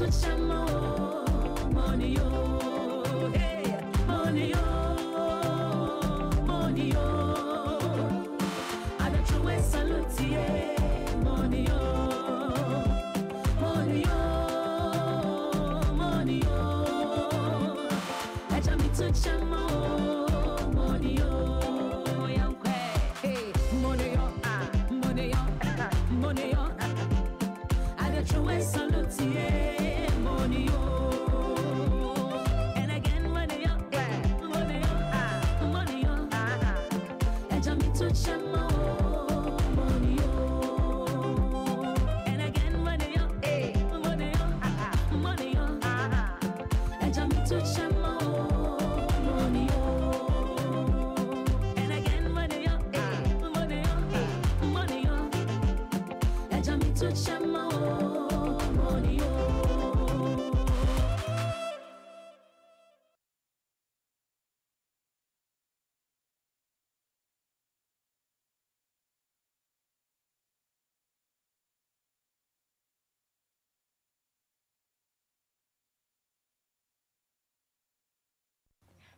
to chamo, money oh, hey, money oh, money oh. I don't throw a salute, yeah, money oh, money oh, money oh. I jam it to chamo, money oh, young hey, money oh, money oh, money oh. I don't throw a salute, yeah, money oh, and again money oh, money oh, money oh. I jam it to chamo, money oh, and again money oh, money oh, money oh. I jam it to chamo, money oh, and again money oh, money oh, money oh. I jam it to chamo, money oh.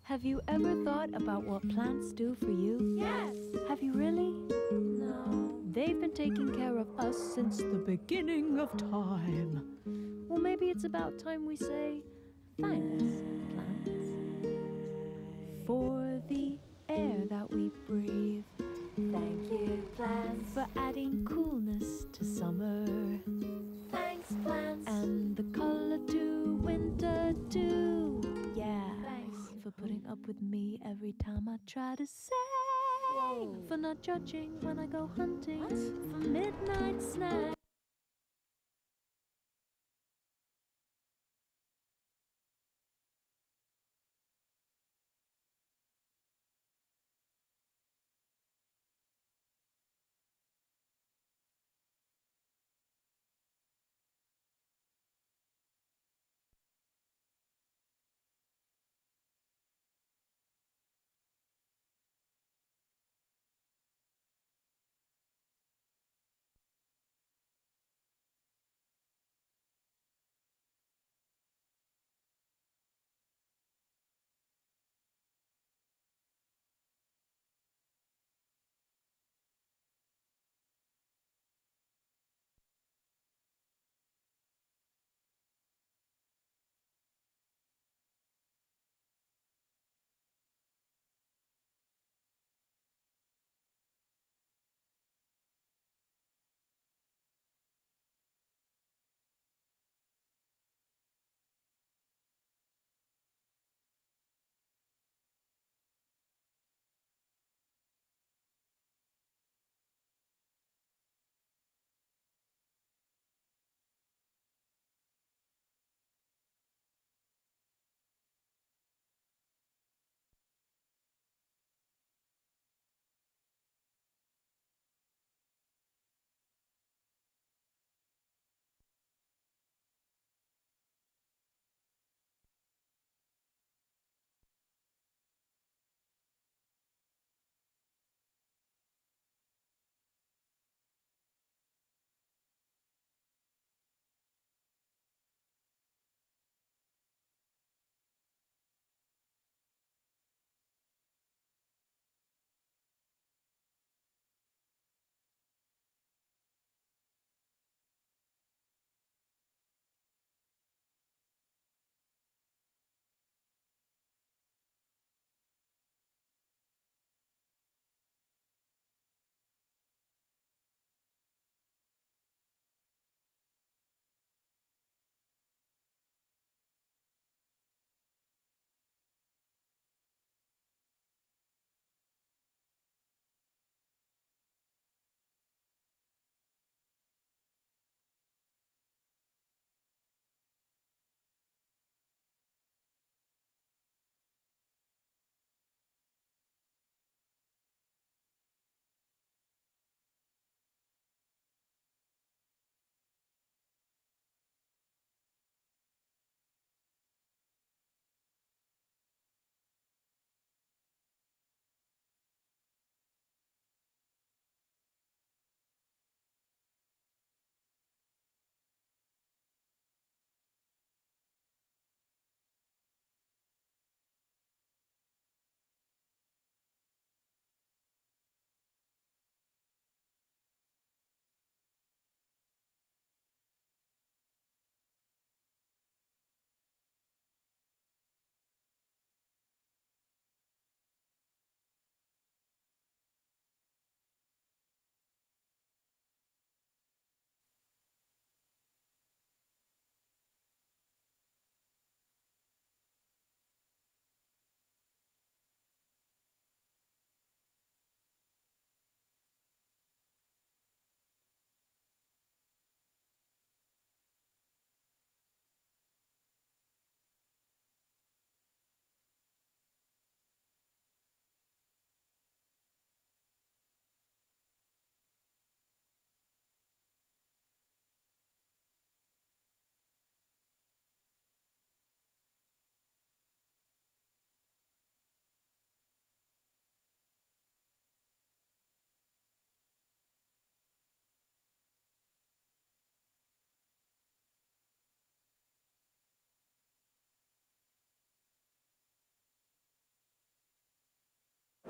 Have you ever thought about what plants do for you? Yes. Have you really? No. They've been taking care of us since the beginning of time. Well, maybe it's about time we say thanks, plants, for the air that we breathe. Thank you, plants. For adding coolness to summer Thanks, plants. and the color to winter too. Yeah. Thanks. For putting up with me every time I try to say. Whoa. For not judging when I go hunting. What? For midnight snacks.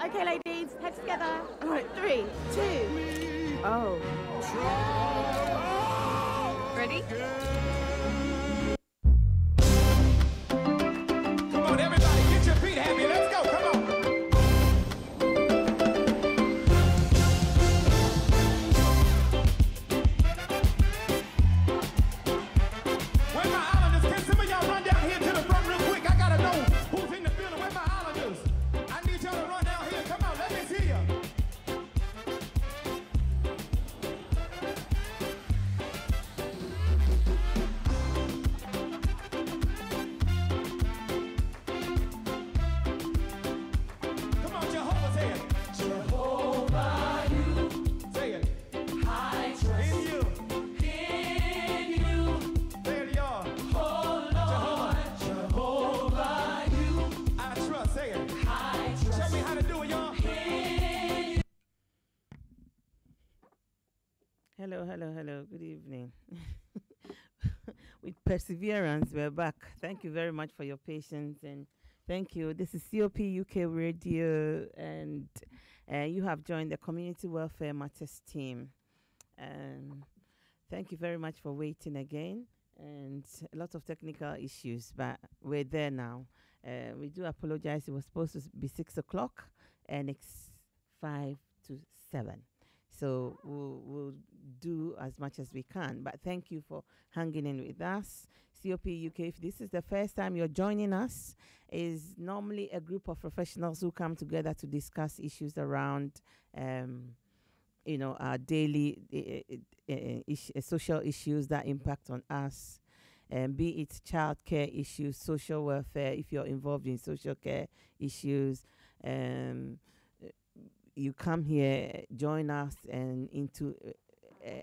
Okay, ladies, heads together. All right, 3, 2. Oh. Ready? Come on, everybody, get your feet happy. Let's go. Come on. Where my islanders? Can some of y'all run down here to the front real quick? I gotta know who's in the building. Where my islanders? I need y'all to run down here. Come on, let me see you. Come on, Jehovah, say it. Jehovah, you. Say it. I trust in you. In you. Say it, y'all. Oh, Lord. Jehovah, you. I trust. Say it. I trust. Show me how to do it, y'all. Hello, hello, hello. Good evening. With perseverance, we're back. Thank you very much for your patience and thank you. This is COP UK Radio, and you have joined the Community Welfare Matters team. Thank you very much for waiting again, and a lot of technical issues, but we're there now. We do apologize. It was supposed to be 6 o'clock, and it's 5 to 7. So we'll do as much as we can. But thank you for hanging in with us. COP UK, if this is the first time you're joining us, is normally a group of professionals who come together to discuss issues around, our daily social issues that impact on us. Be it childcare issues, social welfare, if you're involved in social care issues, you come here, join us, and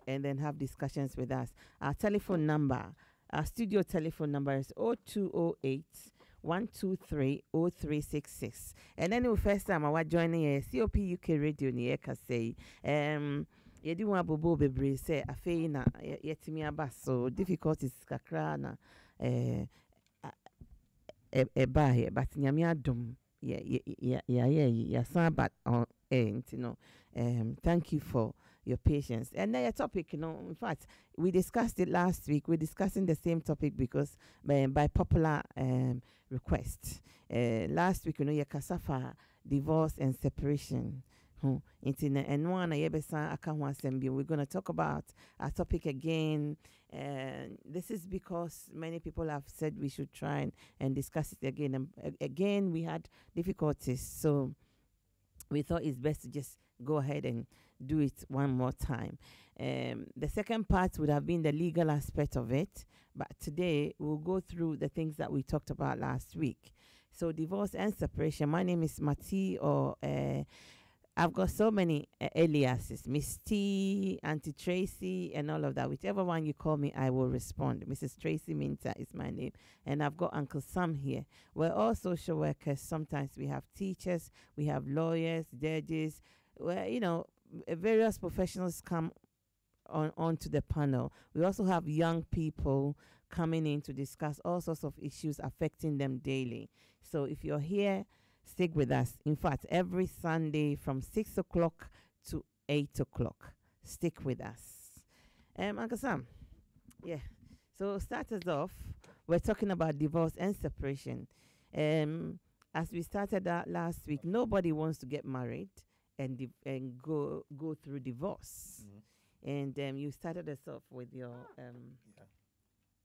then have discussions with us. Our telephone number, our studio telephone number is 0208 123 0366. And then the first time I was joining a COP UK Radio ni eka say, yedi wa bobo bebre say afei na yetimi aba, so difficulties kakra na eba here, but nyame adom thank you for your patience. And then a topic, in fact, we discussed it last week. We're discussing the same topic because by popular request. Last week, kasafa divorce and separation. We're going to talk about our topic again. And this is because many people have said we should try and discuss it again. And again, we had difficulties. So we thought it's best to just go ahead and do it one more time. The second part would have been the legal aspect of it. But today, we'll go through the things that we talked about last week. So divorce and separation. My name is Mati, or I've got so many aliases, Miss T, Auntie Tracy, and all of that. Whichever one you call me, I will respond. Mrs. Tracy Minta is my name. And I've got Uncle Sam here. We're all social workers. Sometimes we have teachers, we have lawyers, judges. Well, various professionals come onto the panel. We also have young people coming in to discuss all sorts of issues affecting them daily. So if you're here, stick with us. In fact, every Sunday from 6 o'clock to 8 o'clock. Stick with us. Uncle Sam, yeah. So start us off. We're talking about divorce and separation. As we started that last week, nobody wants to get married and go through divorce. Mm-hmm. And you started us off with your... Yeah.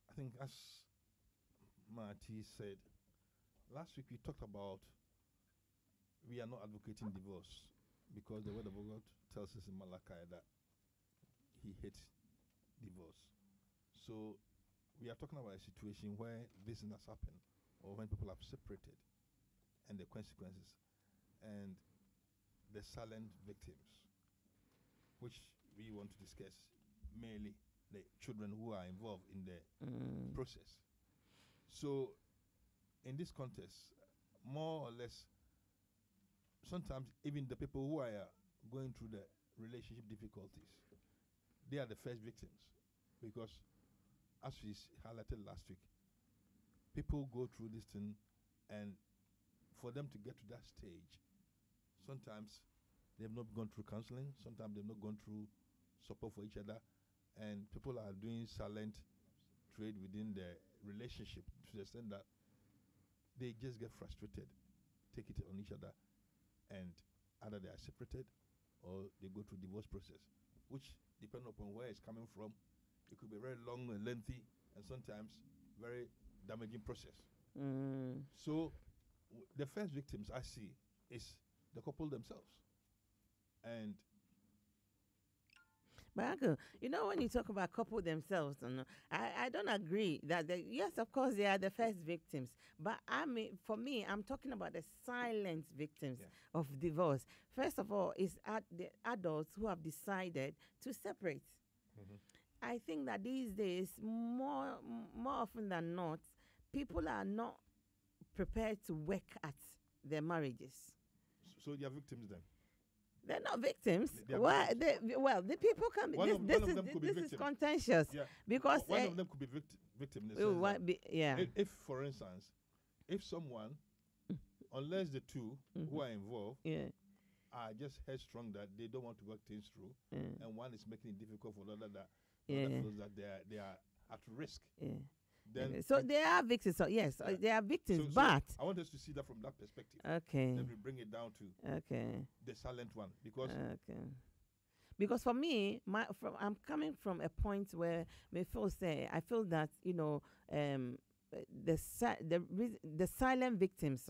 I think as Marty said, last week we talked about we are not advocating divorce because the word of God tells us in Malachi that he hates divorce. So we are talking about a situation where this has happened, or when people have separated, and the consequences, and the silent victims, which we want to discuss, mainly the children who are involved in the process. So in this context, more or less, sometimes even the people who are going through the relationship difficulties, they are the first victims, because as we highlighted last week, people go through this thing, and for them to get to that stage, sometimes they've not gone through counseling. Sometimes they've not gone through support for each other, and people are doing silent trade within the relationship to the extent that they just get frustrated, take it on each other, and either they are separated or they go through divorce process, which depending upon where it's coming from, it could be very long and lengthy, and sometimes very damaging process. So the first victims I see is the couple themselves. And But Uncle, you know, when you talk about couple themselves, I don't agree that yes, of course, they are the first victims. But I mean, for me, I'm talking about the silent victims of divorce. First of all, it's the adults who have decided to separate. I think that these days, more often than not, people are not prepared to work at their marriages. so they are victims then. They're not victims. They are Why? victims. Well, the people can be. One of them could be This is victim. contentious Yeah. because One of them could be victim. In the oh, sense why that be- yeah. if, for instance, if someone, unless the two who are involved Yeah. are just headstrong that they don't want to work things through, Yeah. and one is making it difficult for the other that Yeah. the other feels that they are at risk, Yeah. then So they are victims. So yes, Yeah. they are victims. so but I want us to see that from that perspective. okay, Then we bring it down to okay, the silent one, because okay. Because for me, I'm coming from a point where me feel say I feel that the silent victims,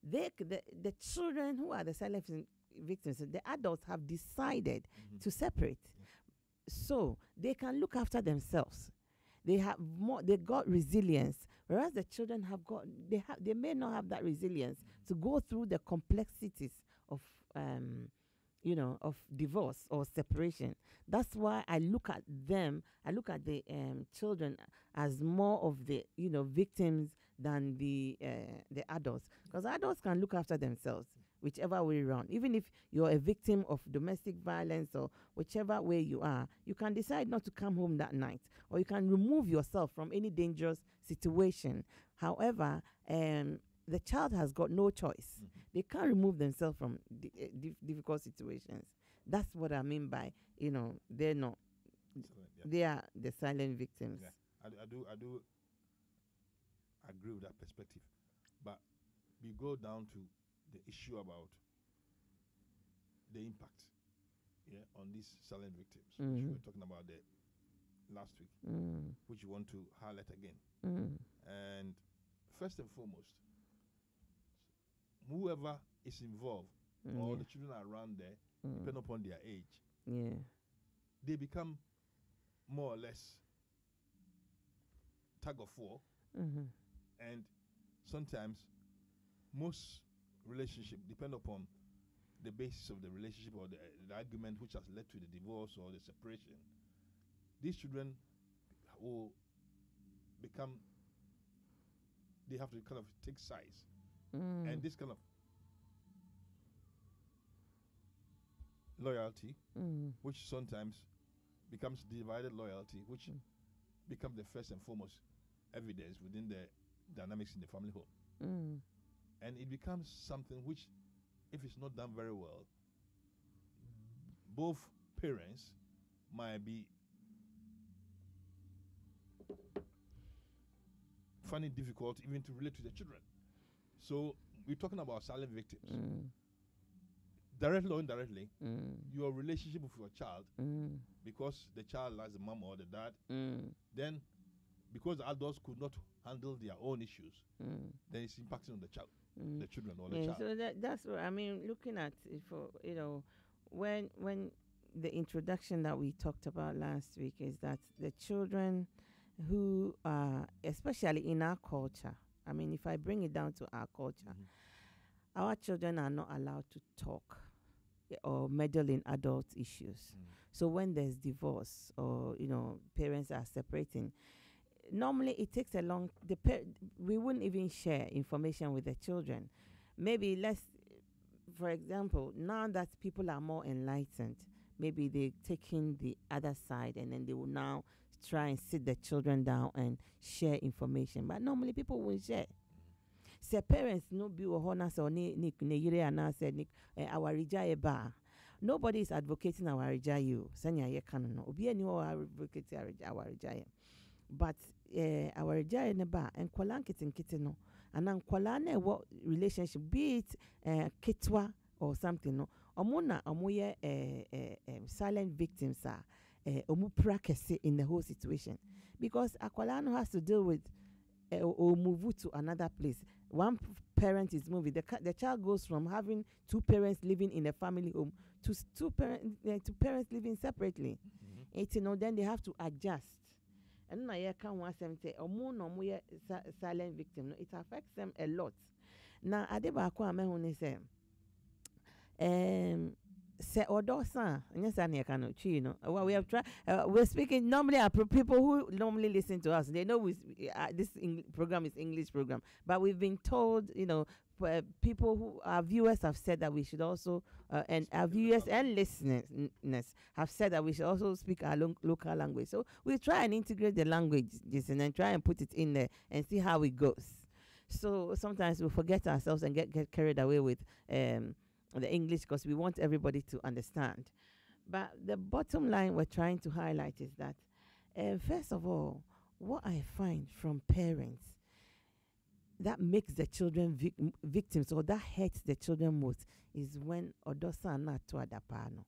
the children who are the silent victims, the adults have decided to separate, so they can look after themselves. They have more. They got resilience, whereas the children have got. They may not have that resilience to go through the complexities of of divorce or separation. That's why I look at them. I look at the children as more of the victims than the adults, because adults can look after themselves whichever way around. Even if you're a victim of domestic violence or whichever way you are, you can decide not to come home that night, or you can remove yourself from any dangerous situation. However, the child has got no choice. They can't remove themselves from difficult situations. That's what I mean by, they're not. They are the silent victims. Yeah, I do agree with that perspective, but we go down to the issue about the impact, on these silent victims, which we were talking about last week, which you want to highlight again. And first and foremost, whoever is involved or the children are around there, depending upon their age, they become more or less tug of war, and sometimes most relationship depend upon the basis of the relationship or the argument which has led to the divorce or the separation. These children will become, they have to kind of take sides, and this kind of loyalty, which sometimes becomes divided loyalty, which becomes the first and foremost evidence within the dynamics in the family home. And it becomes something which, if it's not done very well, both parents might be finding it difficult even to relate to the children. So we're talking about silent victims. Directly or indirectly, your relationship with your child, because the child likes the mom or the dad, then because the adults could not handle their own issues, then it's impacting on the child, the children or the child. So that's what I mean. Looking at it for when the introduction that we talked about last week is that the children who are, especially in our culture, I mean, if I bring it down to our culture, our children are not allowed to talk or meddle in adult issues. So when there's divorce or parents are separating, normally it takes a long. We wouldn't even share information with the children. Maybe for example, now that people are more enlightened, maybe they taking the other side, and then they will now try and sit the children down and share information. But normally people won't share. say parents no be ohona so ni yire ana say ni our rijaye ba. Nobody is advocating our rijaye. Sanya ye kanu. Obi ani o advocate our rijaye. But our rijaye ne ba enkwala nkete no. And enkwala na what relationship be it kitwa or something no. Omuna omoye silent victims are omu practice in the whole situation because akwala no has to deal with or move to another place. One parent is moving. The child goes from having two parents living in a family home to two parents living separately. Then they have to adjust. And now you can want them say omu silent victim. No, it affects them a lot. Now adeba ko amehune say say odosa we have tried we're speaking normally people who normally listen to us, they know this program is English program, but we've been told, people who our viewers have said that we should also and our viewers and listeners have said that we should also speak our local language, so we try and integrate the languages and then try and put it in there and see how it goes. So sometimes we forget ourselves and get carried away with the English because we want everybody to understand. But the bottom line we're trying to highlight is that, first of all, what I find from parents that makes the children victims or that hurts the children most is when odosa na to adapano.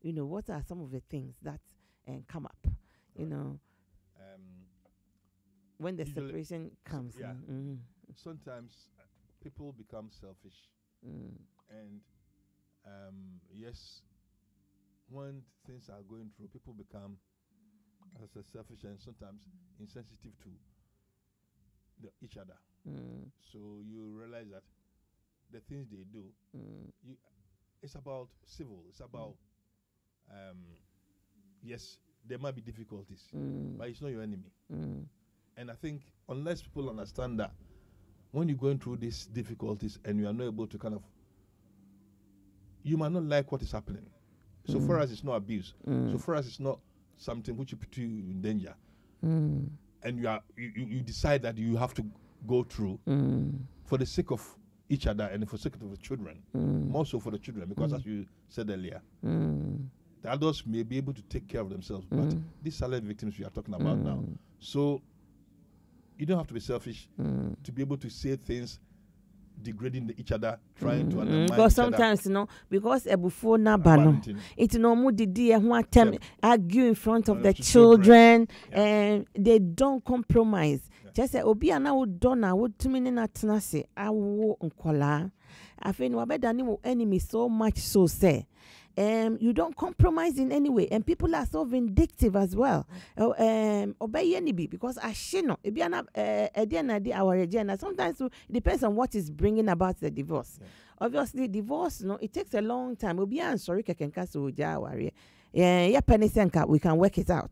What are some of the things that come up? When the separation comes. Yeah. Sometimes people become selfish. And yes, when things are going through, people become as a selfish and sometimes insensitive to each other. So you realize that the things they do, it's about civil. It's about yes, there might be difficulties, but it's not your enemy. And I think unless people understand that when you're going through these difficulties and you are not able to kind of, you might not like what is happening. So for us, it's not abuse. So for us, it's not something which you put you in danger. And you decide that you have to go through for the sake of each other and for the sake of the children. More so for the children, because as you said earlier, the adults may be able to take care of themselves, but these silent victims we are talking about now. So you don't have to be selfish to be able to say things degrading each other, trying to undermine because each other. sometimes because before nabano it no more didi argue in front of the children and they don't compromise. Just say obi ana wo dona wo tumi na tenase awo nkola afi no abedani wo enemy so much so say you don't compromise in any way, and people are so vindictive as well. Obey any be because ashino our agenda. Sometimes it depends on what is bringing about the divorce. Obviously, divorce it takes a long time. Obi sorry we can work it out.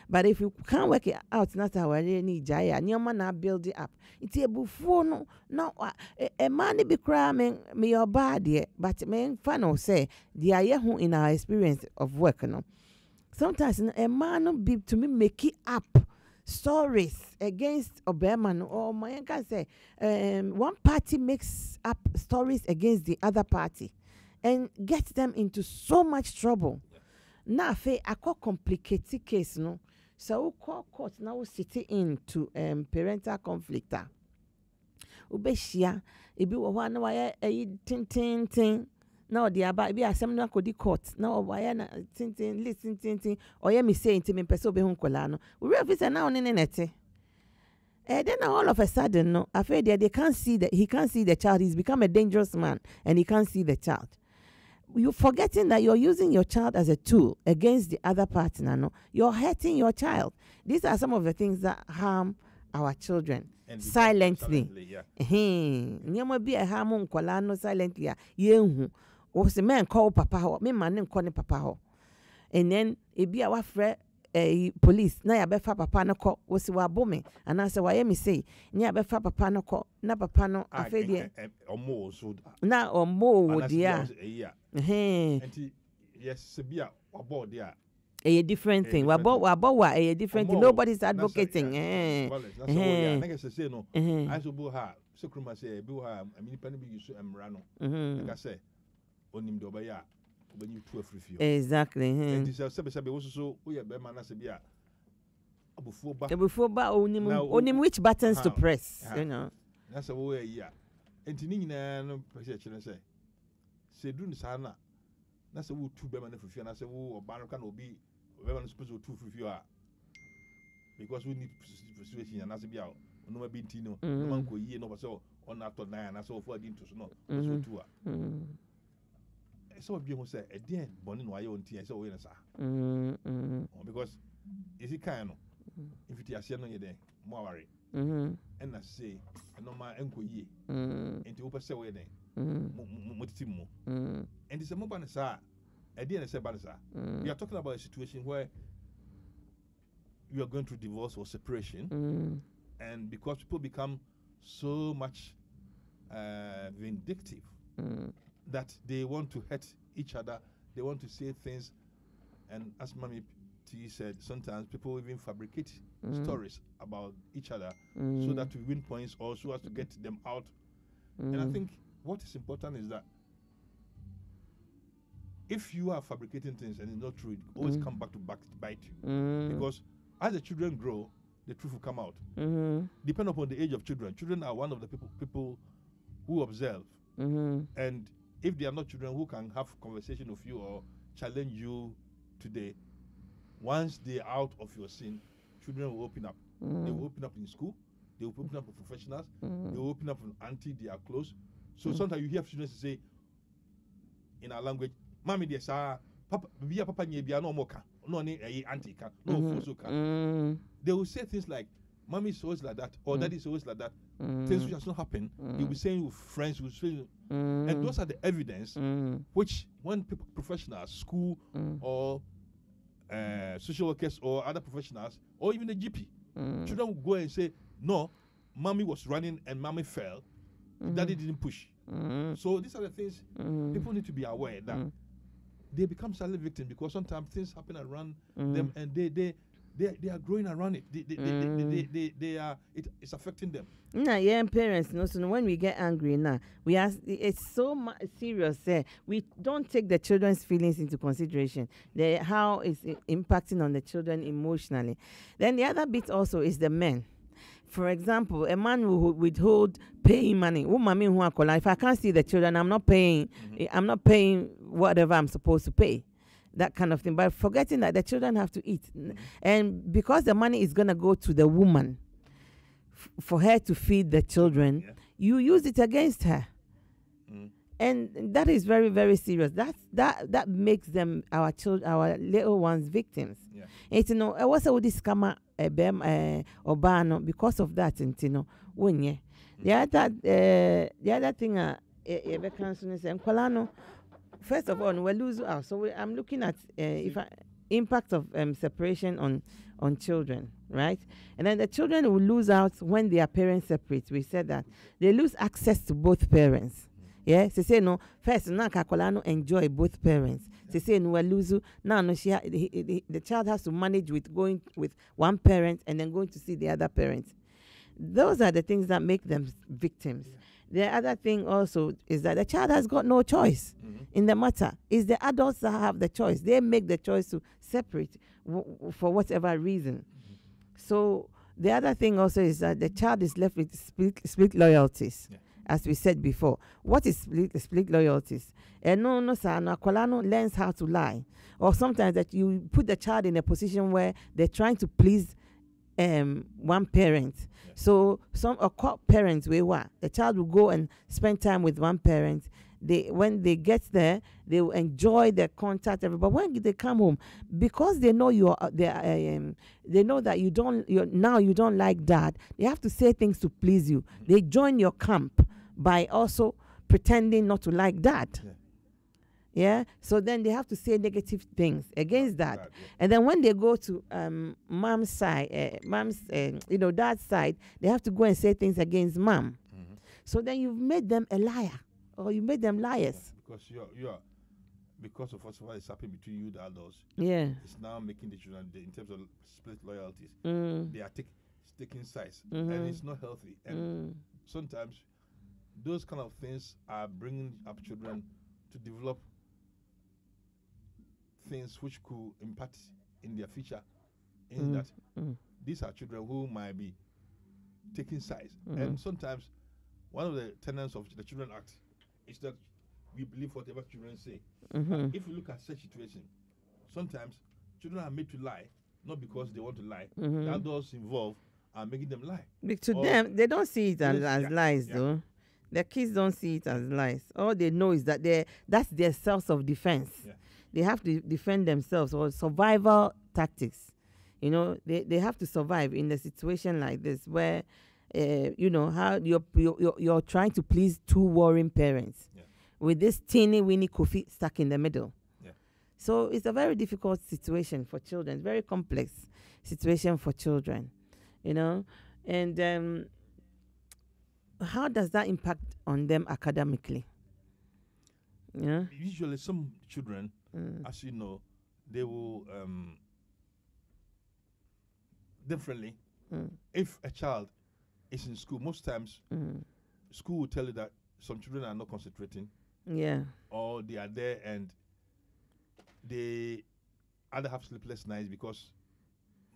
But if you can't work it out, not our need jaya, na build it up. It's a buffon no a man be crying me your body, but men fan say the who in our experience of work, sometimes a man be to me make it up stories against Obama or my can say one party makes up stories against the other party and gets them into so much trouble. Na fe a complicated case so call court now sitting into parental conflict. Ubeshia ebi wo ho na waya tin na the aba ebi asem na kodi court na waya na tin listen tin oye me say nti me pese obe hu kola no we realize na oni nete then all of a sudden no afraid he can't see the child. He's become a dangerous man and he can't see the child. You're forgetting that you're using your child as a tool against the other partner. No, you're hurting your child. These are some of the things that harm our children silently. Nyama be a harm no silently. Yehu o se men call papa ho, me man call papa ho, and then it be our friend. Police na ya befa papa no ko wosi wa bome anase wa ye me say na ya befa papa no ko na papa no afedie omo so na omo wo dia yes se bia obo dia a different thing wa a different thing. Nobody's advocating that's what I say no I so bo ha so Kruma say, Buha, I mean, penny you so Emrano. Mhm. Like I say, on him dobaya, when you 12 review. Exactly. And this is also so, we are Bemana Sabia. Before back, Before ba Now, onim which buttons to how? press, How? you know. that's a way, yeah. And Tinina, no perception, say, do Sana. That's a wood 2 Bemana for fear, and I say, oh, Barakan will be very supposed to 2 for you are. Because we need persuasion, and as a biao, no be Tino, no man could ye no so on after 9, and so forth into snow, so 2. Mm. So people say, a dear bonnet, why you on tea, so we sir. Because is it kind of if it is a day, more worry. And I say, no my uncle ye, into upper say wedding, Mutimo. And it's a mobile, sir. A dear, sir, we are talking about a situation where you are going through divorce or separation, and because people become so much vindictive that they want to hurt each other, they want to say things, and as Mami T said, sometimes people even fabricate stories about each other so that to win points or so as to get them out. And I think what is important is that if you are fabricating things and it's not true, it always come back to bite you. Because as the children grow, the truth will come out. Depending upon the age of children. Children are one of the people who observe. And if they are not children who can have conversation with you or challenge you today, once they are out of your sin, children will open up. They will open up in school. They will open up with professionals. They will open up with auntie. They are close. So sometimes you hear students say in our language, "Mommy, dear sir, Papa, be a papa nye be no moka, no ni auntie ka, no fuso ka." They will say things like, "Mommy is always like that," or "Daddy is always like that." Things which has not happened. You'll be saying with friends, and those are the evidence which when people, professionals, school or social workers or other professionals, or even the GP, children will go and say, "No, mommy was running and mommy fell. Daddy didn't push." So these are the things people need to be aware that they become silent victims because sometimes things happen around them and they are growing around it. They are it's affecting them. Nah, yeah, parents, no. So when we get angry now, we ask. It's so serious. We don't take the children's feelings into consideration. How it's impacting on the children emotionally. Then the other bit also is the men. For example, a man will withhold paying money. If I can't see the children, I'm not paying. I'm not paying whatever I'm supposed to pay. That kind of thing. But forgetting that the children have to eat. And because the money is going to go to the woman for her to feed the children, you use it against her. And that is very, very serious. That makes them, our children, our little ones, victims. And you know, I was a this kama obano because of that. And you know, the other thing first of all, we lose out. So I'm looking at impact of separation on children, right? And then the children will lose out when their parents separate. We said that they lose access to both parents. Yeah, they say no. First, now Kakolano enjoy both parents. They say no, lose now. No, the child has to manage with going with one parent and then going to see the other parent. Those are the things that make them victims. The other thing also is that the child has got no choice in the matter. It's the adults that have the choice. They make the choice to separate for whatever reason. So the other thing also is that the child is left with split loyalties. As we said before. What is split loyalties? Akwalano learns how to lie. Or sometimes that you put the child in a position where they're trying to please one parent. So some parents the child will go and spend time with one parent. When they get there, they will enjoy their contact. But when they come home, because they know they know that you don't like that. They have to say things to please you. They join your camp by also pretending not to like that. Yeah. So then they have to say negative things against that. And then when they go to mom's side, dad's side, they have to go and say things against mom. So then you've made them a liar, or you made them liars. Because you are because of what is happening between you, the adults. Yeah. It's now making the children, in terms of split loyalties, they are taking sides, and it's not healthy. And sometimes those kind of things are bringing up children to develop things which could impact in their future. In that these are children who might be taking sides, and sometimes one of the tenets of the Children Act is that we believe whatever children say. But if you look at such situation, sometimes children are made to lie not because they want to lie. The adults involved are making them lie. To Or- them, they don't see it as Yeah, lies, yeah. though. The kids don't see it as lies. All they know is that that's their self of defense. Yeah. They have to defend themselves, or survival tactics. You know, they have to survive in a situation like this where, you know, how you're trying to please two warring parents Yeah. with this teeny weeny Kofi stuck in the middle. Yeah. So it's a very difficult situation for children, very complex situation for children, you know. And how does that impact on them academically? Yeah. Usually, some children, as you know, they will differently. If a child is in school, most times school will tell you that some children are not concentrating, Yeah. or they are there and they either have sleepless nights because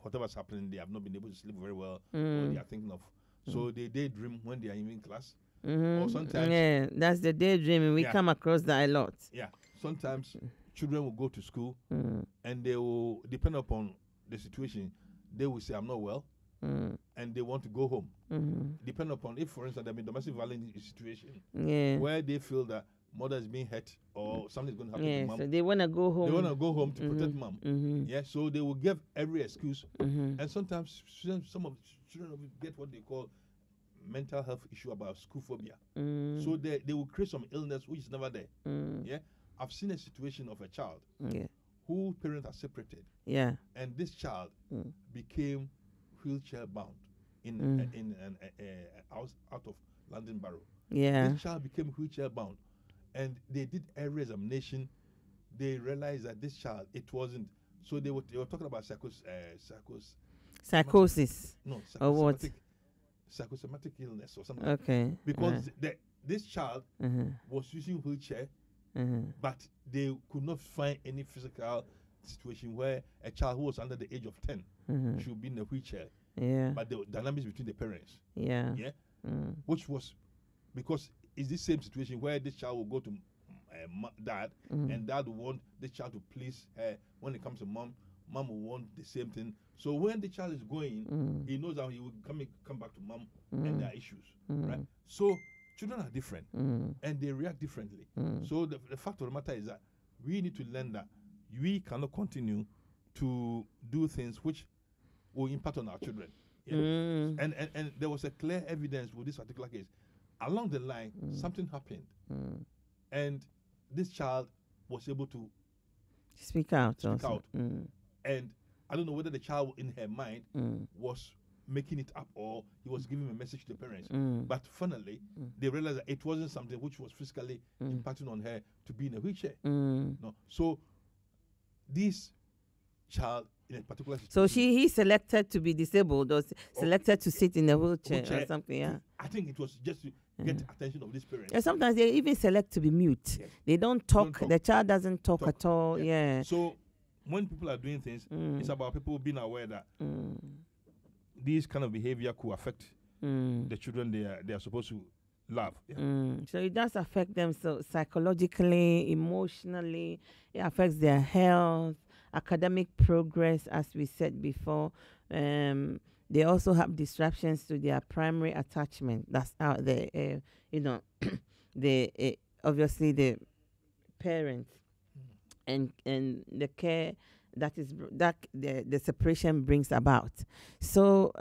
whatever's happening, they have not been able to sleep very well, or they are thinking of. So they daydream when they are in class. Or sometimes, Yeah, that's the daydreaming. We Yeah. come across that a lot. yeah, sometimes children will go to school and they will, depend upon the situation, they will say, I'm not well, and they want to go home. Depend upon if, for instance, there be domestic violence situation Yeah. where they feel that mother is being hurt or something is going to happen Yeah. to mom. So they want to go home. They want to go home to protect mom. Yeah, so they will give every excuse, and sometimes some of the children will get what they call mental health issue about school phobia. So they will create some illness which is never there. Yeah, I've seen a situation of a child Yeah. whose parents are separated, Yeah. and this child became wheelchair bound in an house out of London Borough. Yeah. This child became wheelchair bound, and they did every examination. They realized that this child, it wasn't. So they were talking about Psychosis. no, Or what? psychosomatic illness or something. Okay. Because this child Uh-huh. was using wheelchair, Uh-huh. but they could not find any physical situation where a child who was under the age of 10 should be in a wheelchair. Yeah. But the dynamics between the parents, Yeah. yeah, which was because it's the same situation where this child will go to dad, and dad will want this child to please her. When it comes to mom, mom will want the same thing. So when the child is going, he knows that he will come back to mom, and there are issues, right? So children are different, and they react differently. So the fact of the matter is that we need to learn that we cannot continue to do things which will impact on our children. You know? And there was a clear evidence with this particular case. Along the line, something happened, and this child was able to Speak out. speak also. out. And I don't know whether the child in her mind was making it up or he was giving a message to the parents. But finally, they realized that it wasn't something which was physically impacting on her to be in a wheelchair. No. So this child in a particular So situation, he selected to be disabled, or selected to sit in a wheelchair, or wheelchair, something. Yeah. I think it was just to get the attention of these parents. And sometimes they even select to be mute. Yes. They don't talk. talk. The child doesn't talk Talk. at all. Yeah. So when people are doing things, it's about people being aware that these kind of behavior could affect the children they are supposed to love. Yeah. So it does affect them so psychologically, emotionally. It affects their health, academic progress, as we said before. They also have disruptions to their primary attachment. That's how they, you know, obviously the parents and the care that the separation brings about. So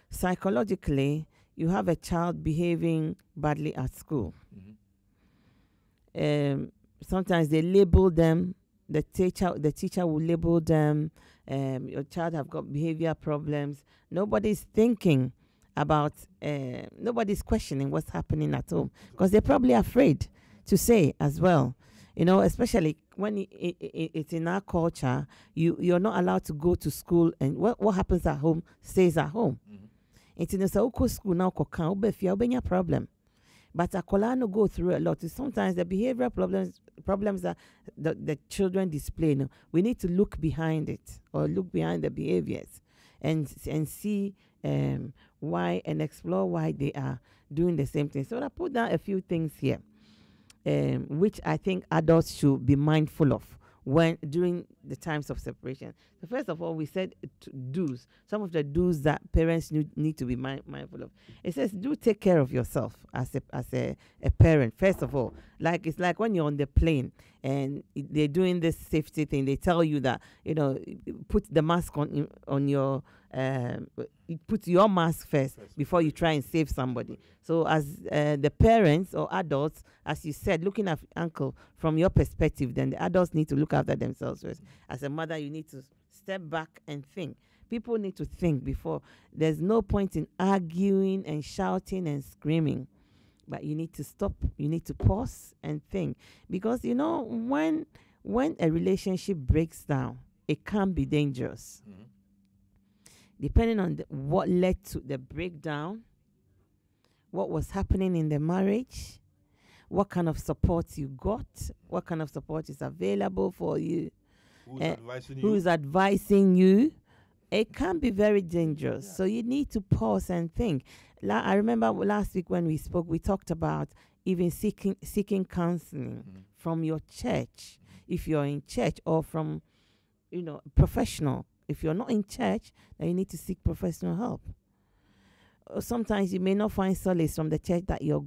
psychologically, you have a child behaving badly at school. Sometimes they label them. The teacher will label them. Your child have got behavior problems. Nobody's thinking about. Nobody's questioning what's happening at home because they're probably afraid to say as well. You know, especially when it's in our culture, you're not allowed to go to school, and what happens at home stays at home. It's in a school now, a problem. But akola no go through a lot. Sometimes the behavioral problems that the children display, no, we need to look behind it or look behind the behaviors and see why and explore why they are doing the same thing. So I put down a few things here, which I think adults should be mindful of when during the times of separation. So first of all, we said do's. Some of the do's that parents need to be mindful of. It says, do take care of yourself as a parent. First of all, like it's like when you're on the plane and they're doing this safety thing. They tell you that put the mask on your put your mask first before you try and save somebody. So as the parents or adults, as you said, looking at uncle from your perspective, then the adults need to look after themselves first. As a mother, you need to step back and think. People need to think before. There's no point in arguing and shouting and screaming, but you need to stop. You need to pause and think, because when a relationship breaks down, it can be dangerous. Mm-hmm. Depending on what led to the breakdown, what was happening in the marriage, what kind of support you got, what kind of support is available for you, who's advising you, it can be very dangerous. Yeah. So you need to pause and think. I remember last week when we spoke, we talked about even seeking counseling from your church, if you're in church, or from professional. If you're not in church, then you need to seek professional help. Sometimes you may not find solace from the church that you're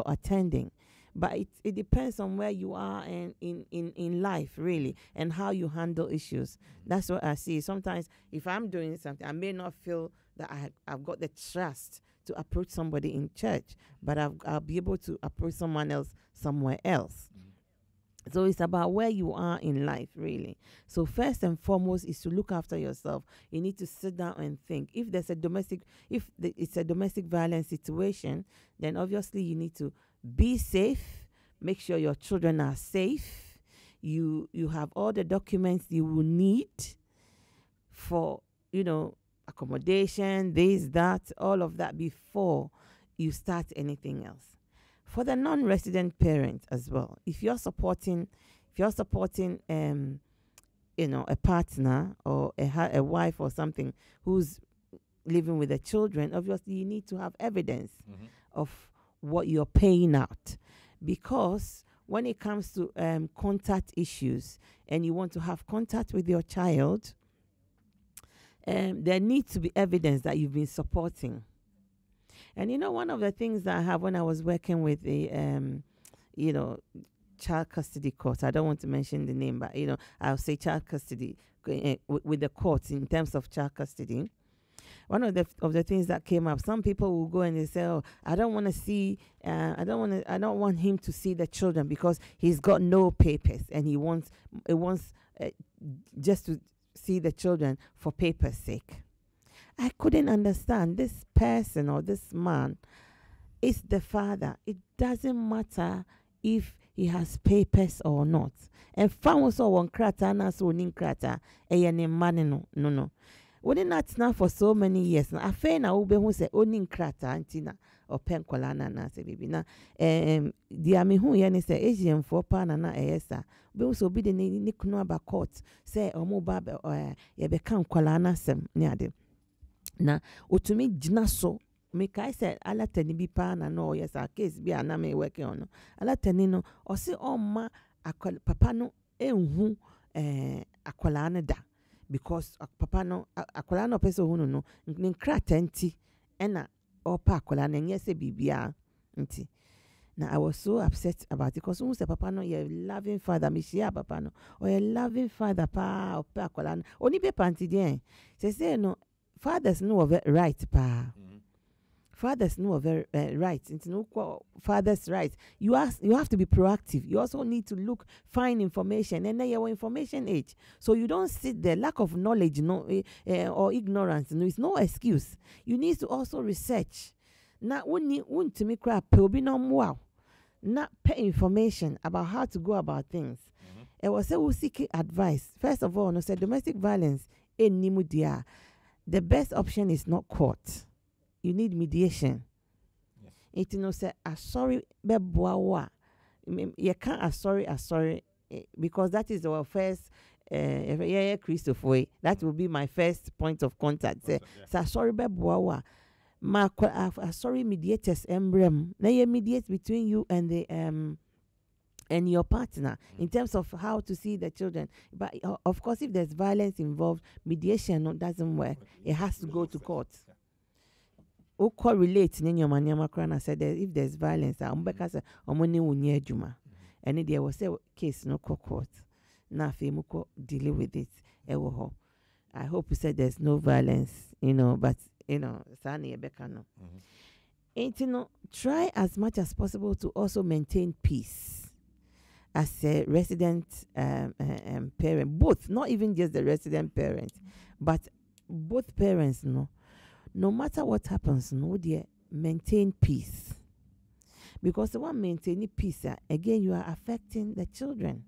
attending, but it depends on where you are and in life, really, and how you handle issues. That's what I see. Sometimes if I'm doing something, I may not feel that I've got the trust to approach somebody in church, but I'll be able to approach someone else somewhere else. So it's about where you are in life, really. So first and foremost is to look after yourself. You need to sit down and think. If it's a domestic violence situation, then obviously you need to be safe. Make sure your children are safe. You have all the documents you will need for, accommodation, this, that, all of that before you start anything else. For the non-resident parent as well, if you're supporting, a partner or a wife or something who's living with the children, obviously you need to have evidence of what you're paying out, because when it comes to contact issues and you want to have contact with your child, there needs to be evidence that you've been supporting. And one of the things that I have when I was working with the, child custody court, I don't want to mention the name, but, I'll say child custody with the courts in terms of child custody. One of the things that came up, some people will go and they say, "Oh, I don't want to see, I don't want him to see the children because he's got no papers and he wants just to see the children for paper's sake." I couldn't understand. This person or this man is the father. It doesn't matter if he has papers or not. And found also one krata na so nin krata e money no. Wouldn't that now for so many years now? I feel na ube who say owning krata antina or pen kolana na se baby na the ami who yani say Asian for pana na esa. Be also be the ni kuno ba court say omo ba ye be kan kolana sem niade. Na utumi jina so me kai said ala tani bi pa na no yes a case bi ana me working on ala tani no o se oma papa no enhu akwala na da, because papa no akwala no person hu no nkra tanti ena opa akwala na nyese bibia nti. Now I was so upset about it, because who say papa no you're loving father, me share papa no or you're loving father pa opa akwala oni be panti den say no. Fathers know of it right, pa. Fathers know of it right. It's no father's right. You have to be proactive. You also need to find information, and then you're information age. So you don't sit there. Lack of knowledge, or ignorance, it's no excuse. You need to also research. Now, when to me crap, be no wow. Not pay information about how to go about things. It was a seeking advice. First of all, no say domestic violence in Nimudia. The best option is not court. you need mediation. Yes. It no say sorry beboa you can't sorry because that is our first Christopher. That will be my first point of contact. Say sorry beboa ma sorry mediators emblem. Now you mediate between you and the and your partner in terms of how to see the children. But of course, if there's violence involved, mediation doesn't work. It has to go to court. O correlate in your manyama krana said that if there's violence, umbeka say omoni unye juma. And there was a case no court. Na femuko deal with it. Ewoho. I hope you said there's no violence, but sani ebeka no. And try as much as possible to also maintain peace. As a resident parent, both, not even just the resident parent, but both parents, no matter what happens, dear, maintain peace. Because the one maintaining peace, again, you are affecting the children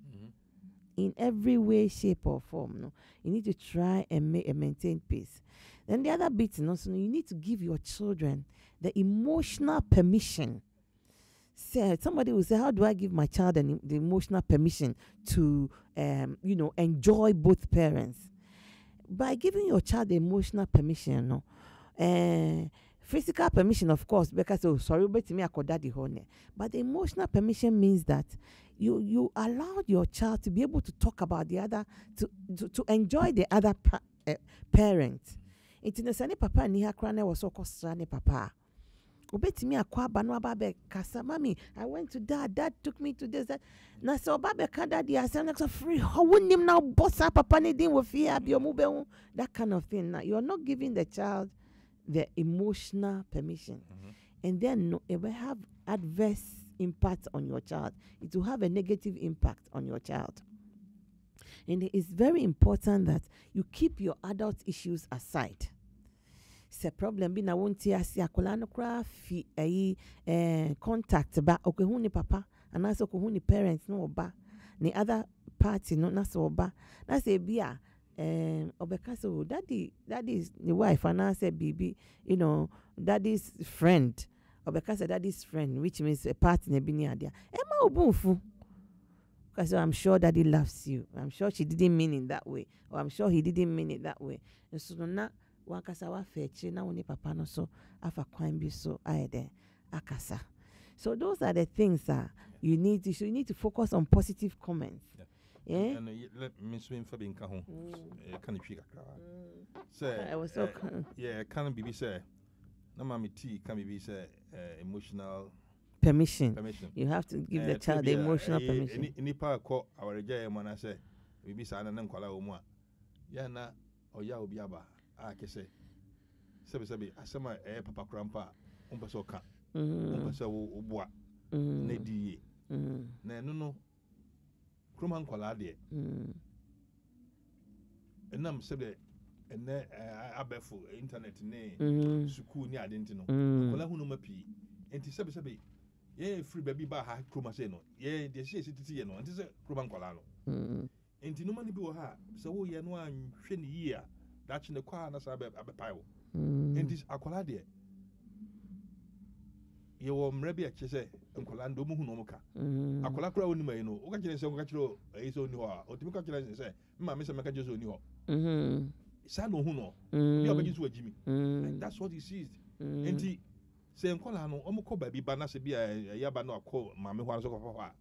in every way, shape, or form. You need to try and maintain peace. Then the other bit, you need to give your children the emotional permission. Somebody will say, how do I give my child the emotional permission to, enjoy both parents? By giving your child the emotional permission, physical permission, of course, because sorry, but me daddy honey. But the emotional permission means that you allow your child to be able to talk about the other, to enjoy the other parent. It's papa ni hakrane was so costly papa. Obetimi akwa banu ababe kasa mami I went to dad took me to this that na so babe ka daddy asa na so free how wonim now boss papa ne din wo fear bi omube that kind of thing. Now you're not giving the child the emotional permission. And then it will have adverse impact on your child. It will have a negative impact on your child. And it is very important that you keep your adult issues aside. Se problem bi na wonti asi akola no kra fi contact ba okehuni papa anaso okehuni parents no oba the other party no na so oba na say bia obeka so daddy is the wife and I say bibi daddy's friend obeka say daddy's friend, which means a partner bi ni adia ema obunfu because I'm sure daddy loves you. I'm sure she didn't mean it that way, or I'm sure he didn't mean it that way. And so na wakasa wa feche na woni papa no so afa kwan bi so aide akasa. So those are the things that you need to focus on positive comments. Yeah. And let me swim for being kahon. Can you say I was so can be say na mami tea can be say emotional permission. You have to give the child the emotional permission. Any part call our jay man say we be sana na nkwala omu a ya na oya obi aba a kese sebe asema papa krampa umpa so ka umpa so oboa na diye na eno no kroma nkwala de enam sebe ene abefu internet ne school ni adenti no nkwala hunu mapi enti sebe ye free baby ba ha kroma say no ye de she titi ye no enti se kroma nkwala no enti no mani bi wo ha se wo ye no anhwe ne yi a that in the kwa na sa abepai wo enti akwala de ye wo mra bi a che nkwala ndo mu hu no muka akwala kura woni mai no o ka kire se o ka kire e so ni ho a o timi ka kire se mma me se me ka je so ni ho sa no hu no bi obaji so agimi and that's what he sees. Enti se nkwala no o mukọ ba bi ba na se bi ya ba na akọ ma me ho an so kọ fa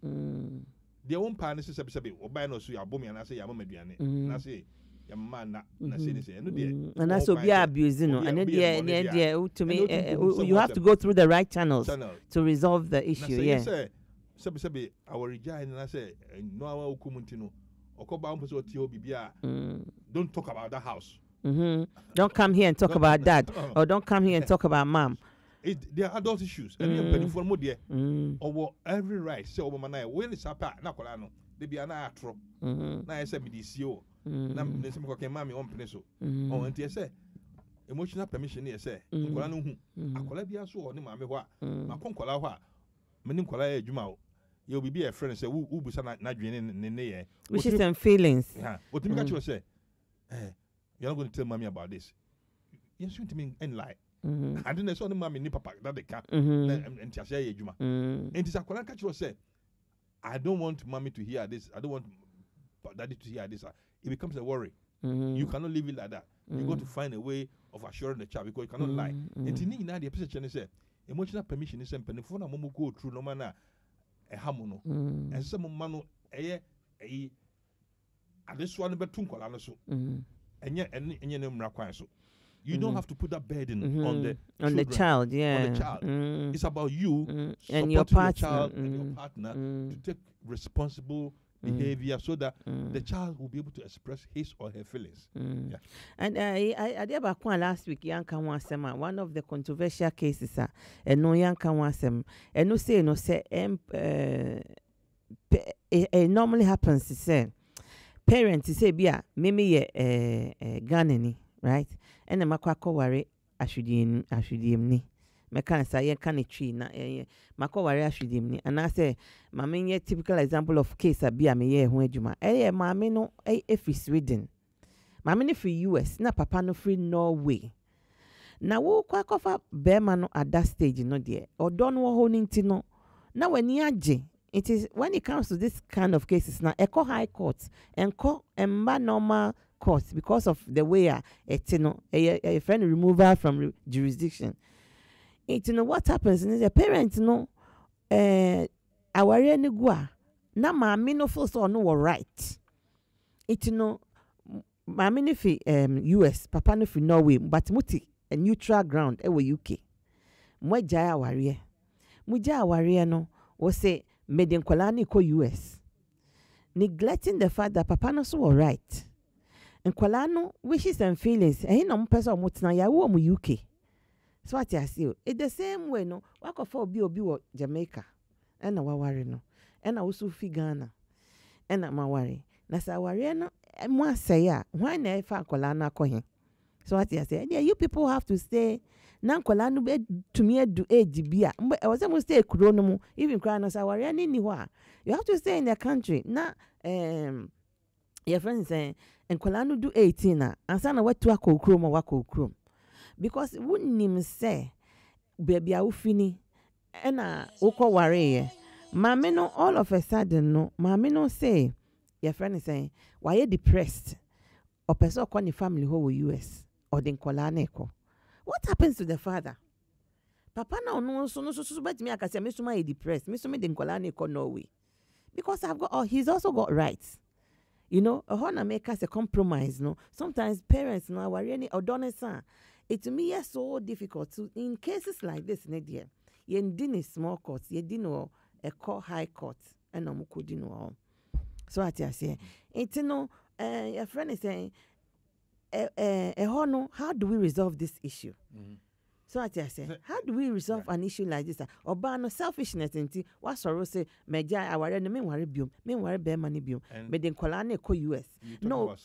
de won pa ne se sebe o ba na so ya bom ya na se ya mama duane na se ya mama na se ne se no de and that's be abuse no and there to me you have to go through the right channels to resolve the issue. Yeah, sebe our rejai na say no awa okumunti no okoba umpo so ti obi bia don't talk about that house. Don't come here and talk about dad or don't come here and talk about mom. They are adult issues and you penny for more there or every right say over man when it's apa na kola no they be na atro na say be DCO na nse ko ken mami on peneso o enti say emotional permission here say kola no hu akola bia so o ne mami ho a ma kon kola ho a meni kola e adwuma o ye obi be a friend say wo busa na dwene ne ye wishes and feelings. Otimi ka say you're not going to tell mommy about this. Yes, you to me and lie. I didn't say mommy ni papa that they can. And she say juma. And this akwala catch you say, I don't want mommy to hear this. I don't want daddy to hear this. It becomes a worry. You cannot leave it like that. You got to find a way of assuring the child because you cannot lie. And to need the person say emotional permission is something for na momo go through no man a hamono. And some manu this one betum kwala no so. Enye nem rakwan so. You don't have to put that burden on the child, yeah. On the child. It's about you and your child and your partner to take responsible behavior so that the child will be able to express his or her feelings. Yeah. And I did about last week, Yanka Wasema, one of the controversial cases, and no Yanka Wasem, and no say, it normally happens to say, parents say, Bia, mimi Ganani, right? And the Makwako worry, I should ni. Mekan say ye can tree na mako wari ashudim ni and I say mama ye typical example of case abi me ye ho adwuma mama no free Sweden mama no free US na papa no free Norway na wo kwa kofa bema no at that stage no there odo no ho ninti no na wani age. It is when it comes to this kind of cases na eco high court enko emba normal court because of the way a friend removal from jurisdiction. You know what happens is the parents know aware ni gua na maami no feel so no right. It know maami no fi US papa no fi Norway but muti a neutral ground ewe UK. Mwe jaya aware. Muja aware no wo say made nkwala ni ko US. Neglecting the fact that papa no so right. Nkwala no wishes and feelings e no mpesa omutina ya wo mu UK. So what I see, it's the same way, no. Wako for obi wo Jamaica, and na wawari no, and na usu fi Ghana, and na mawari. Na sa wari no, mwa say ya, why na ifa kola na kohin. So what I say, yeah, you people have to stay. Na kola no be to me do age bia. I was able to stay kurono mu, even cry na sa wari ni niwa. You have to stay in the country. Na your friend saying, and kola no do 18 na, and sana watu wako ukrom. Because wouldn't say baby aufini ena uko worry mama no all of a sudden no mama no say your friend is saying why you depressed or person ko ni family ho US or den kola na eko. What happens to the father? Papa na no so bet me akase me suma depressed me suma den kola na eko Norway because I've got he's also got rights. You know a hona make us a compromise no sometimes parents no worry any odonesa. It to me is so difficult to in cases like this, Nadia. You didn't small courts, you didn't a court high court, and no could all. So I say, it's no your friend is saying how do we resolve this issue? So I say, how do we resolve an issue like this? Or ban selfishness and what sorrow say, Meja, our enemy worry bium, meanwhile bear money bium, but then Colane co US. No,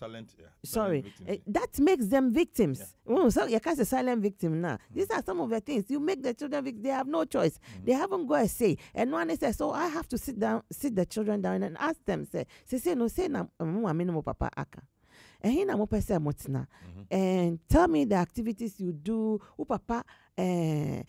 sorry, that makes them victims. Oh, so you can't a silent victim now. These are some of the things you make the children they have no choice. They haven't got a say. And one says, so I have to sit the children down and ask them, say no, say na minimum papa aka. And here na mo pese motina. And tell me the activities you do. Papa ne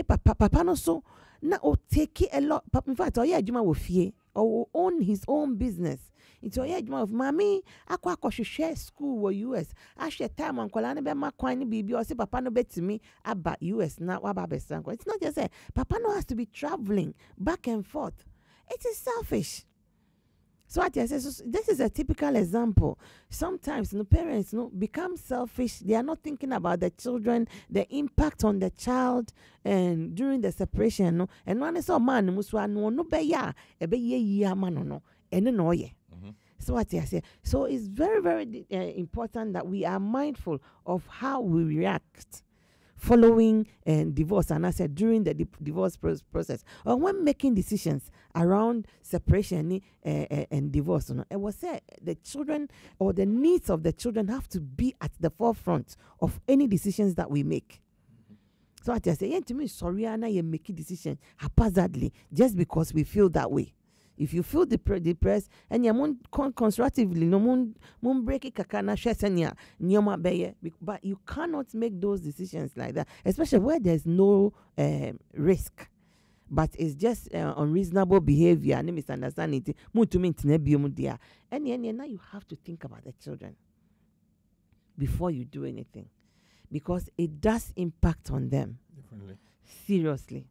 papa no so na o take a lot. In fact, oya adwuma wo fie or own his own business. It's oya adwuma of mommy akwa share school wo US. I share time on kola ne be ma kwan ni bibi o say papa no betimi aba US na wa ba besanko. It's not just say papa no has to be traveling back and forth. It is selfish. So what I say, this is a typical example. Sometimes parents become selfish. They are not thinking about the children, the impact on the child, and during the separation. And one is a man no be ya man no ye. So what I say. So it's very, very important that we are mindful of how we react following divorce, and I said during the divorce process or when making decisions around separation and divorce. It was said the children or the needs of the children have to be at the forefront of any decisions that we make. So I just say, to me, sorry, Anna, you make a decision haphazardly just because we feel that way. If you feel depressed, and you constructively, no moon break it kakana shesenya nyoma beye. But you cannot make those decisions like that, especially where there's no risk. But it's just unreasonable behavior and misunderstanding. And now you have to think about the children before you do anything, because it does impact on them Definitely. seriously.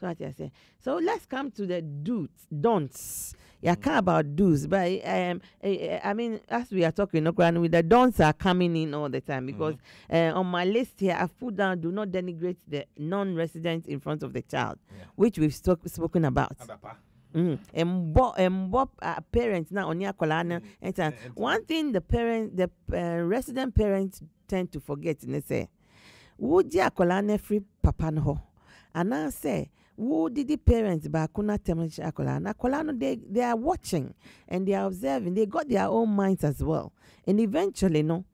So what I say. So let's come to the don'ts. Yeah, care about do's, but I mean, as we are talking, with the don'ts are coming in all the time, because on my list here I've put down: do not denigrate the non-resident in front of the child, which we've spoken about. Parents now on your colana. One thing the resident parents tend to forget, and they say, would ya colana free papa no? And I say, who did the parents bakuna temperature akolana? Akolano, they are watching and they are observing. They got their own minds as well. And eventually, no,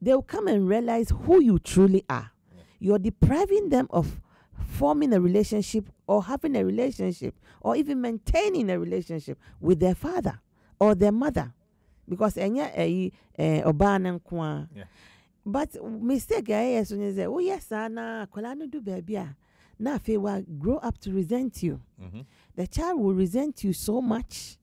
they'll come and realize who you truly are. You're depriving them of forming a relationship or having a relationship or even maintaining a relationship with their father or their mother. Because obana kwa. But mistake is when you say, oh yes, Anna, kolano do baby. Now, if they will grow up to resent you, the child will resent you so much,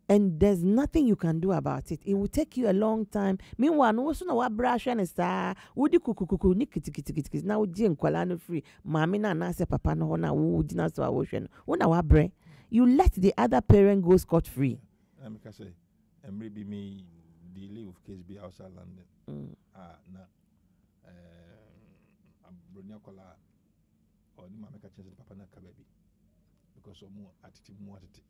and there's nothing you can do about it. It will take you a long time. Meanwhile, no one will brush and star. Would you kuku nikiti now? Jim Kolano free. Mamina na se papa no na would not so ocean. Una wabre. You let the other parent go scot free. I'm say, and maybe me the leave case be outside London. Na Brunia Kola. Or the mamma catches the papa na kababy because of more attitude,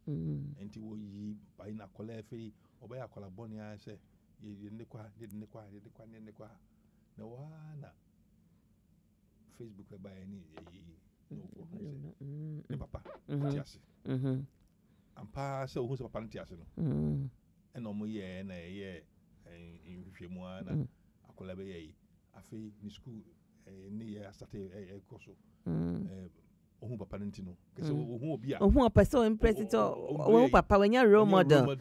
and he will ye by na colefe or by a colabonia. Say, ye didn't qua. No one Facebook by any no papa, yes, and pass so who's a pantias, and no more year and a year in Fimoana, a collabe, a fee in school. Near started a coso. Oh, papa, no. Oh, papa, so impressive. Oh, papa, when you're role model.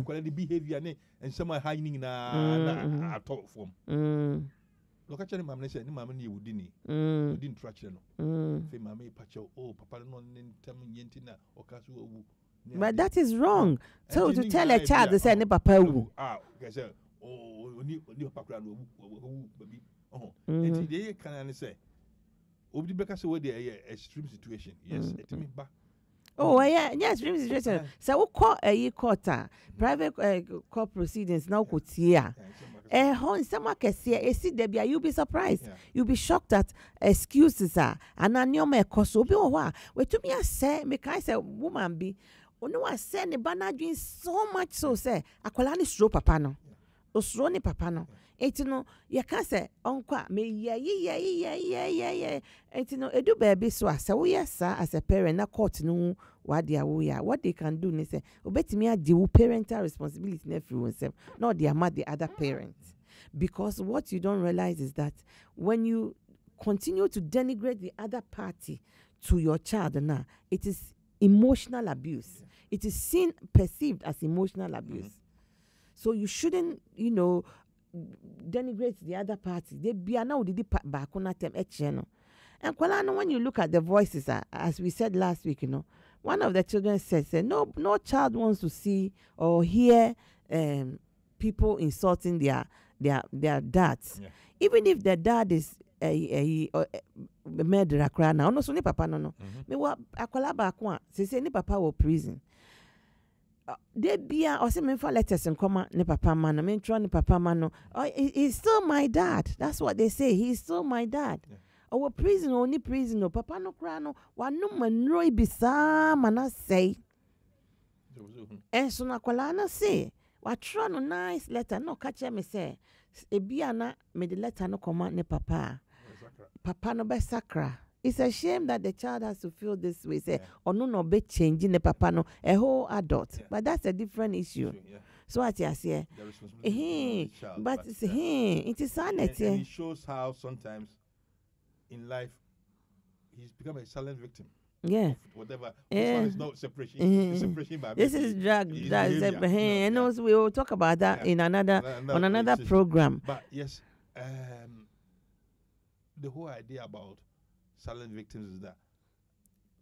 Quality behavior and some are hiding in a talk form. Look at your mamma said, Mamma, you didn't trust you. Mamma, pacho, oh, papa, no, Yentina or Casu. But that is wrong. So to tell a child to say, papa, oh, new papa, baby. And today can I say, Obi because where they are extreme situation. Yes, it me back. Oh yeah, extreme situation. So we call a court private court proceedings now could here. Hon some can see there you'll be surprised. You'll be shocked that excuses are and I know me cause obi wa. We to me I say me can say woman be. No I say ne bana doing so much so say akola ni stro papa no. Osro ni papa no. Etino you can say onkwa me yeah. Etino edu baby so as we as a parent na court no what they can do ni say obetimi agi wo parental responsibility na everyone self not their mad the other parents, because what you don't realize is that when you continue to denigrate the other party to your child now, it is emotional abuse. It is perceived as emotional abuse. So you shouldn't, denigrate the other party. They be now the back on them channel. And when you look at the voices, as we said last week, one of the children said, no child wants to see or hear people insulting their dads. Yeah. Even if the dad is a murderer, now no so ni papa no. Me wa akwala ba ko say ni papa wo prison. They be or say me for letters and come ni papa man, me try ni papa man. He's still my dad. That's what they say. He's still my dad. Yeah. Or prison only prison. Papa no cry no. One no man roi bisa mana say. And so na kwala na say. What try no nice letter no catch me say. Ebiana me the letter no come ni papa. Papa no be sakra. It's a shame that the child has to feel this way. Say, or no be changing the papa no a whole adult. Yeah. But that's a different issue. Yeah. So what you say? But it is sanity. And it shows how sometimes in life he's become a silent victim. Yeah. of whatever. This Yeah. one is not separation. Mhm. It's separation by This is maybe drug. his That's behavior. and No, also we will talk about that Yeah. in another on another session. program. But yes, the whole idea about silent victims is that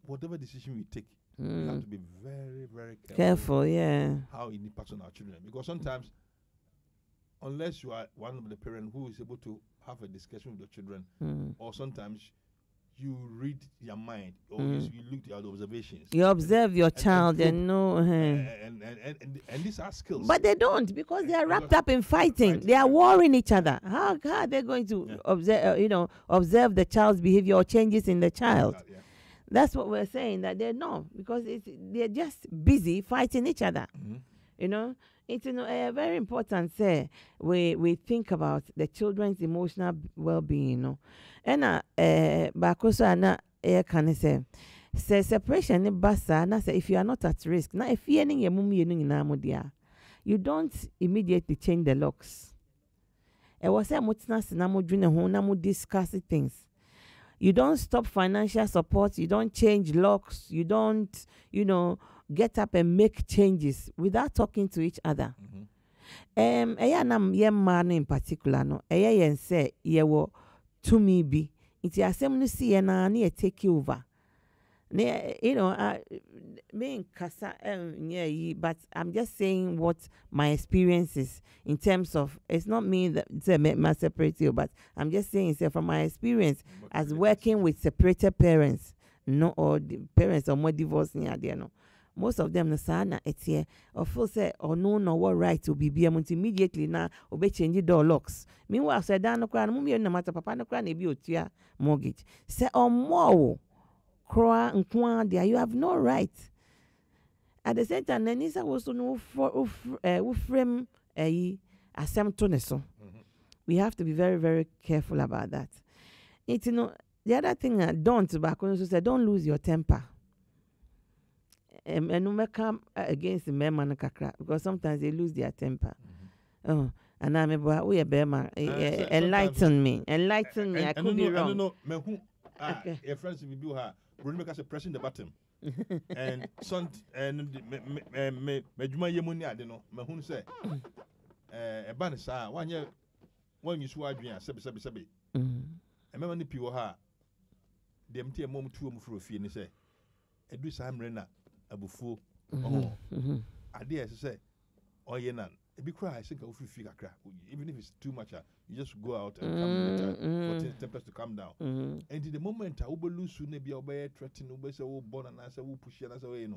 whatever decision we take, we have Mm. to be very, very Careful, yeah. how it impacts on our children. Because sometimes, unless you are one of the parents who is able to have a discussion with the children, Mm. or sometimes you read their mind, or Mm. you look at the observations. You observe your and child probe, and know. and these are skills. But they don't because they are wrapped Because up in fighting. fighting, They are yeah. warring each other. How are they going to Yeah. observe? Observe the child's behavior or changes in the child. Yeah. That's what we're saying. That they know because they're just busy fighting each other. Mhm. It's very important. Say we think about the children's emotional well-being. And bakoso ana can say separation ne basa na say if you are not at risk na if ye ne yemu mienu nyina mo dia you don't immediately change the locks. E was say motena se na mo dwene ho na mo discuss things. You don't stop financial support, you don't change locks, you don't get up and make changes without talking to each other. Mhm. Eya nam ye ma no in particular no eya yen say ye wo to me bi iti asem no see na na ye take over. Me kasa but I'm just saying what my experience is in terms of it's not me that say me separate you, but I'm just saying say from my experience as working with separated parents, or the parents or more divorced near there no. Most of them na etie or feel say or no what right to be immediately na obe change door locks. Meanwhile say dan no kwa no me na matter papa no kwa na bi otua mortgage. Say more Kroa nkwa there you have no right. At the same time Nenisa was no frame asem to ne so. We have to be very, very careful about that. The other thing don't back when say don't lose your temper. And no come against the men kakra because sometimes they lose their temper. Oh, and I'm about we enlighten me. Enlighten me. I could be wrong. No, Okay. your friends will do her. Remember, pressing the button. And son and me juma yemuni ade no me hu say e ba ne sa one year when you so adwen sebe e me mani piwo ha dem tie mom tuo mu fro fie ni say edu sa mre na abufuo ade e say oye nan e bi cry say ka ofi fie kakra even if it's too much you just go out and come later for tempers to calm down and in the moment I will lose na bia obey threaten obey say wo born and say wo push and say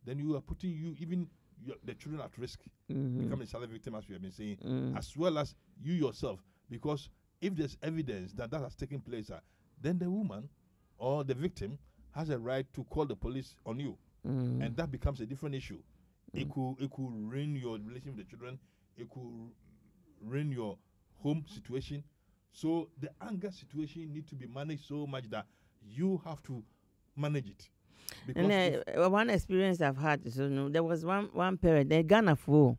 then you are putting the children at risk becoming a silent victim as we have been saying as well as you yourself because if there's evidence that has taken place then the woman or the victim has a right to call the police on you and that becomes a different issue. It could ruin your relationship with the children. It could ruin your home situation. So the anger situation need to be managed so much that you have to manage it. And one experience I've had, there was one parent, they Ghana for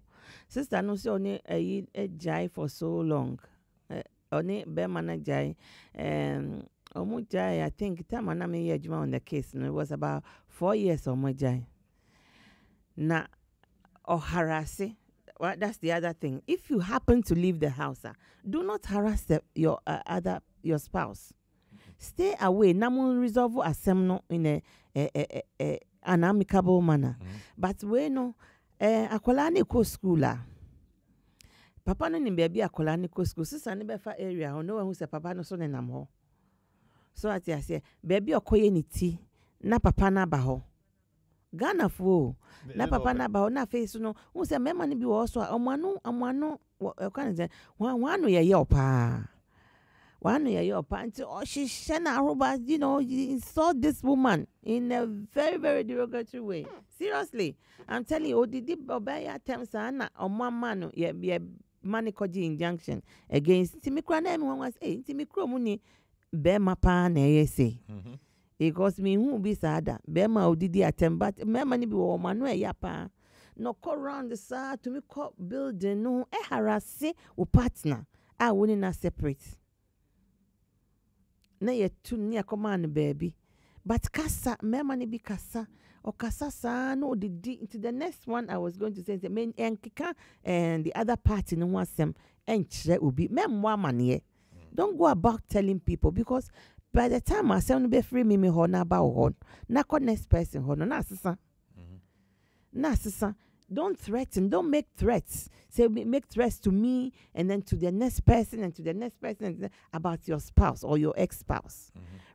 sister no say only a jai for so long. Only be man jai omu jai I think time na me yejuma on the case no it was about 4 years omu jai. Na or harassing. Well, that's the other thing. If you happen to leave the house, do not harass your spouse. Stay away. Namu resolve assembly in an amicable manner. But we know akola ni ko school papa no ni baby akola ni ko school. Sister ni befa area. No one who say papa no so ne nam ho. So at I say baby okoye ni ti na papa na ba ho. Ghana fo na papa na ba na face no who say mema ni bi wo so amano kan say wanu ye opa until she shena aroba you saw this woman in a very, very derogatory way. Seriously, I'm telling you, did obey attempts na man ye manicoji injunction against Timikra name one was Timikro muni be mapa na say. Because me who be sada bema odidi attempt but me mani bi wo manu yapa no call round the side to me call building no harass o partner woni na separate na ye tu near command baby But kasa, me money be kasa. Or kasa sa no the into the next one I was going to say the main enkika and the other party no wants them enchre ubi me mwa money. Don't go about telling people because by the time I say be free me ho na ba ho na next person ho no na sisa. Na sisa. Don't threaten. Don't make threats. Say make threats to me and then to the next person and to the next person about your spouse or your ex-spouse.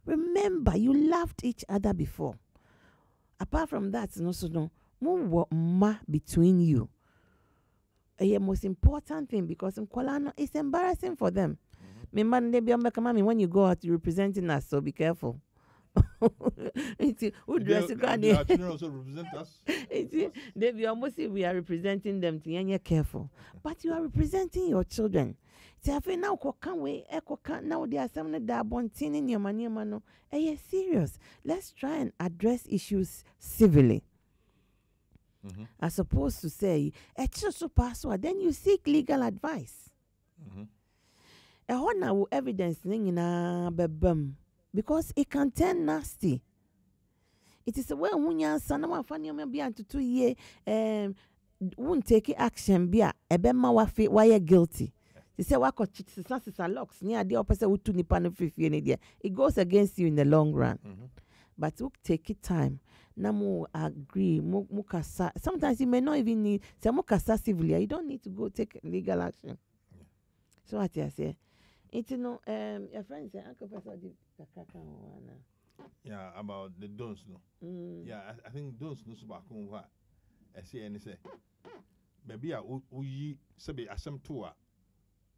Remember, you loved each other before. Apart from that, no, ma between you. A most important thing because in Kuala it's embarrassing for them. When you go out, you're representing us, so be careful. Who dress children also represent us. They almost say we are representing them. To careful, but you are representing your children. Now now they are some that bontin in your money, mano. Serious. Let's try and address issues civilly. As opposed to say a so password, then you seek legal advice. A honor evidence na bebum. Because it can turn nasty. It is a way when you son of funny maybe to 2 years won't take action be a bema wafi why you're guilty. They say what sister locks near the opposite would to nipan it goes against you in the long run. But we'll take it time. Namu agree mukasa. Sometimes you may not even need say mukasa civilly. You don't need to go take legal action. So what I say. It's your friend say Uncle Pastor did yeah, about the don'ts no. Yeah, I think don'ts no so back on what I say and say. Maybe I uyi sabi asem to a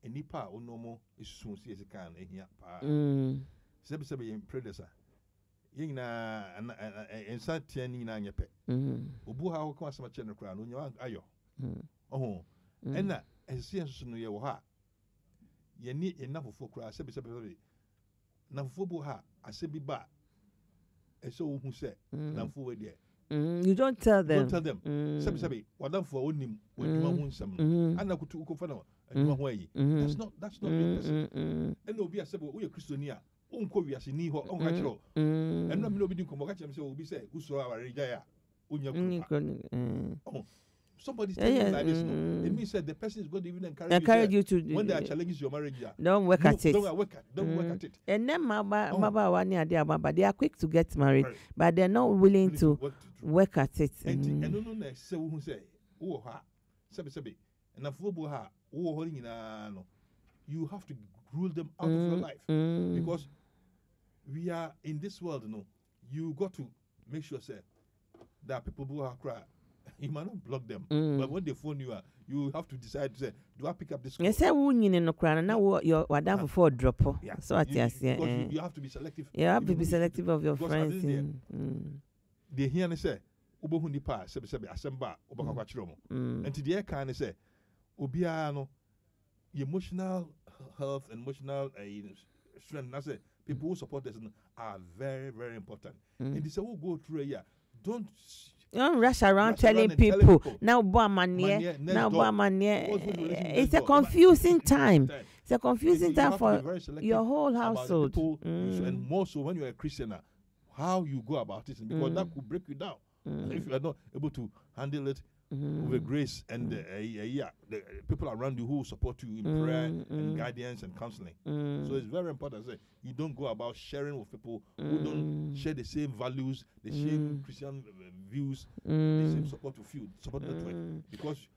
nipa onomo is soon see as a can here pa. Sabi in predecessor. Yin na and sat ten na nyepe. Obu ha ko asem che no kra no nya ayo. Oh. And na see as no ye wo ha. Ye ni enough for cry, sabi. Na fufu ha, asebi ba. So who say, na fufu there. You don't tell them. Don't tell them. Sabi, wadam for onim, when you want some. And I could to go that's not your person. And no be a sebo, we are Christiania. Unko we are ni ho, on natural. And no be doing come catch them, so will be say, who saw our regaya. Somebody's telling you like this, no? It means that the person is going to even encourage you to when they are challenging your marriage. Don't work at it. Don't work at it. And then they are quick to get married, but they're not willing to work at it. And no, say who say, oh ha, sabi, and a football ha, oh holding no. You have to rule them out of your life because we are in this world. No, you got to make sure say there are people who are crying. You might not block them, but when they phone you, you have to decide to say, do I pick up this call? Yes, I won't in no crown. Now you're down for drop. Yeah. So I guess you have to be selective. You have to be selective of your friends. They hear and say, Ubo hundi pa, sebi asemba, ubaka kwa chiromo. And to the air can say, Ubiano, emotional health and emotional strength. I say, people who support us are very, very important. And they say, we'll go through a year. Don't rush around telling people now it's a confusing time. It's a confusing time for your whole household. And more so when you're a Christian, how you go about it, because that could break you down if you are not able to handle it with grace and the people around you who support you in prayer and guidance and counseling. So it's very important that you don't go about sharing with people who don't share the same values, the same Christian views, the same support network. Because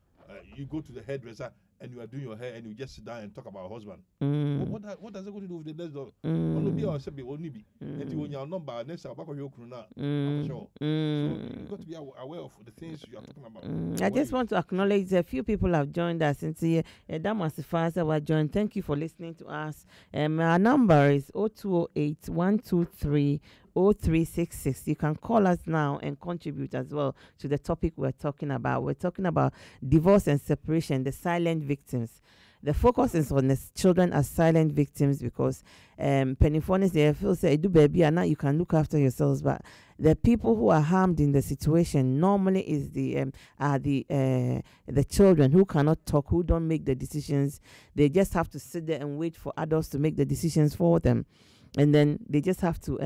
you go to the hairdresser and you are doing your hair and you just sit down and talk about husband. What does it go to do with the next door? Only be or say only be. And when your number next about your kruna, I'm sure. So you got to be aware of the things you are talking about. I just want to acknowledge a few people have joined us since here. That was the first that were joined. Thank you for listening to us. Our number is 0208 123 0366. You can call us now and contribute as well to the topic we're talking about. We're talking about divorce and separation, the silent victims. The focus is on the children as silent victims because Pennyphonics, they feel say, do baby, and now you can look after yourselves. But the people who are harmed in the situation normally is the children who cannot talk, who don't make the decisions. They just have to sit there and wait for adults to make the decisions for them. And then they just have to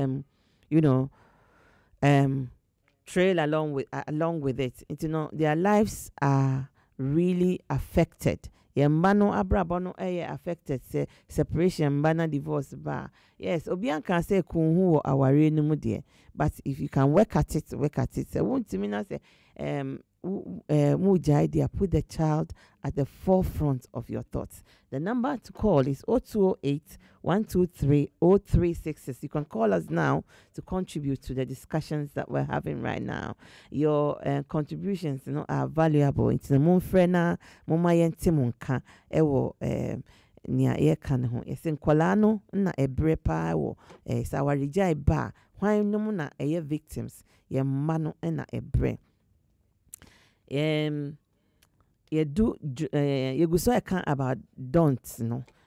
trail along with it. You know, their lives are really affected. Yembano abrabono affected se separation bana divorce ba. Yes, obian can say kunhu aware no mu de. But if you can work at it. So won't mean I say idea, put the child at the forefront of your thoughts. The number to call is 0208 123 0366. You can call us now to contribute to the discussions that we're having right now. Your contributions, are valuable. It's the moon frena, mama yenti munka, ewo nia ye kan ho. Yesin kwalano na ebrepa ewo sawarija ba. Why no na eye victims? Ye mano na ebre. You go so I can about don't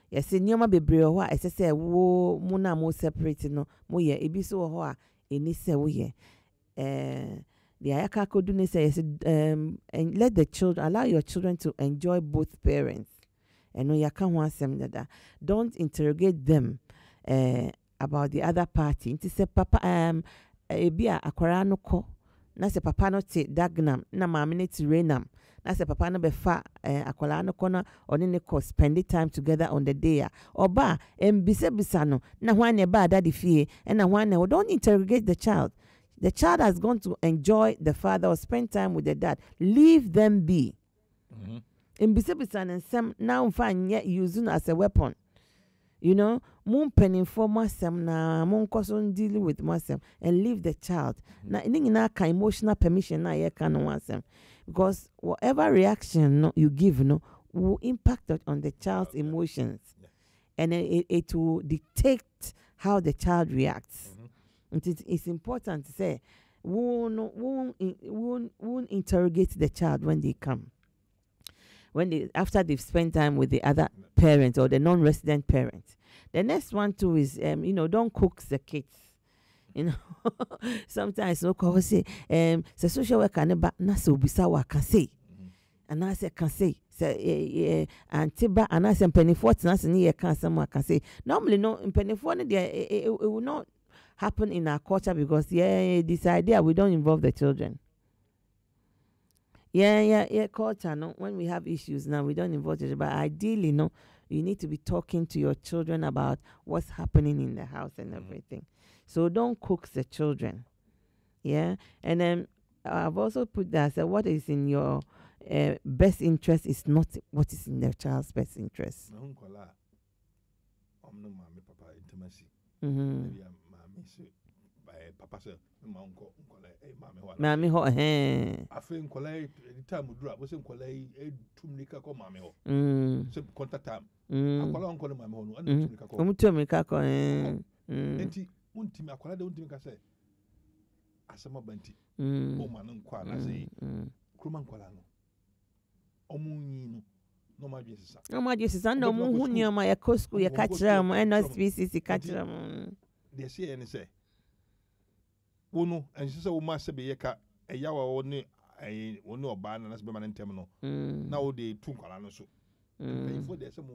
yes nyoma bebre ho a say wo mu na mo separate no mo ye ebi so ho a eni se wo ye the ayaka kodu ne say yes and let the children allow your children to enjoy both parents and no yaka ho asem dada. Don't interrogate them about the other party. Nti say papa ebi a akwara no ko na se papa no te dagnam na maame ne te renam na se papa no be fa akwala no kono oni ne ko spend time together on the day oba bisa no na hwan ne ba daddy fie na hwan ne don't interrogate the child. The child has gone to enjoy the father or spend time with the dad. Leave them be. Bisa and some now find yet using as a weapon. You know, moon penning for masem na moon cousin dealing with masem and leave the child. Na inina ka emotional permission na ye can wasem. Because whatever reaction you give will impact on the child's emotions. And it will dictate how the child reacts. It's important to say won't interrogate the child when they come. After they've spent time with the other parent or the non-resident parent. The next one too is don't cook the kids. Sometimes no say the social worker never na so bisa wa can say. And I say can say and tiba and I say penny 40 na say you can someone can say. Normally no in penny 40 it will not happen in our culture because this idea we don't involve the children. Culture, no. When we have issues now, we don't involve it. But ideally, you need to be talking to your children about what's happening in the house and everything. So don't cook the children. Yeah. And then I've also put that, so what is in your best interest is not what is in the child's best interest. Papa said, Mammy ho I think collay the time we drop was in collay a tumnica ko mammy ho. Contact time. I call uncle my home and Tumika. Untim I call don't think I say. Asama Benti. Oh man, I say, Kruman Colano. Omunino. No, my Jesus. No, my Jesus. I know who near my Cosco, you catch them, and no species, you catch them. They say, and say. Uno and she said, "Master be a yawa only a no ban and as be man terminal. Now they took Alanoso. Before there's some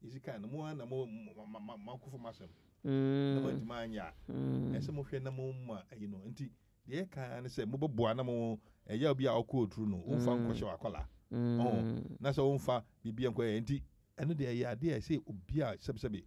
easy kind of more and more Marco for myself. No man ya, and some of your number, and the air can say, Mobile Buanamo, a yell be our cool true no, unfound question or color. Oh, that's all far be and the idea say, Ubia subsabi.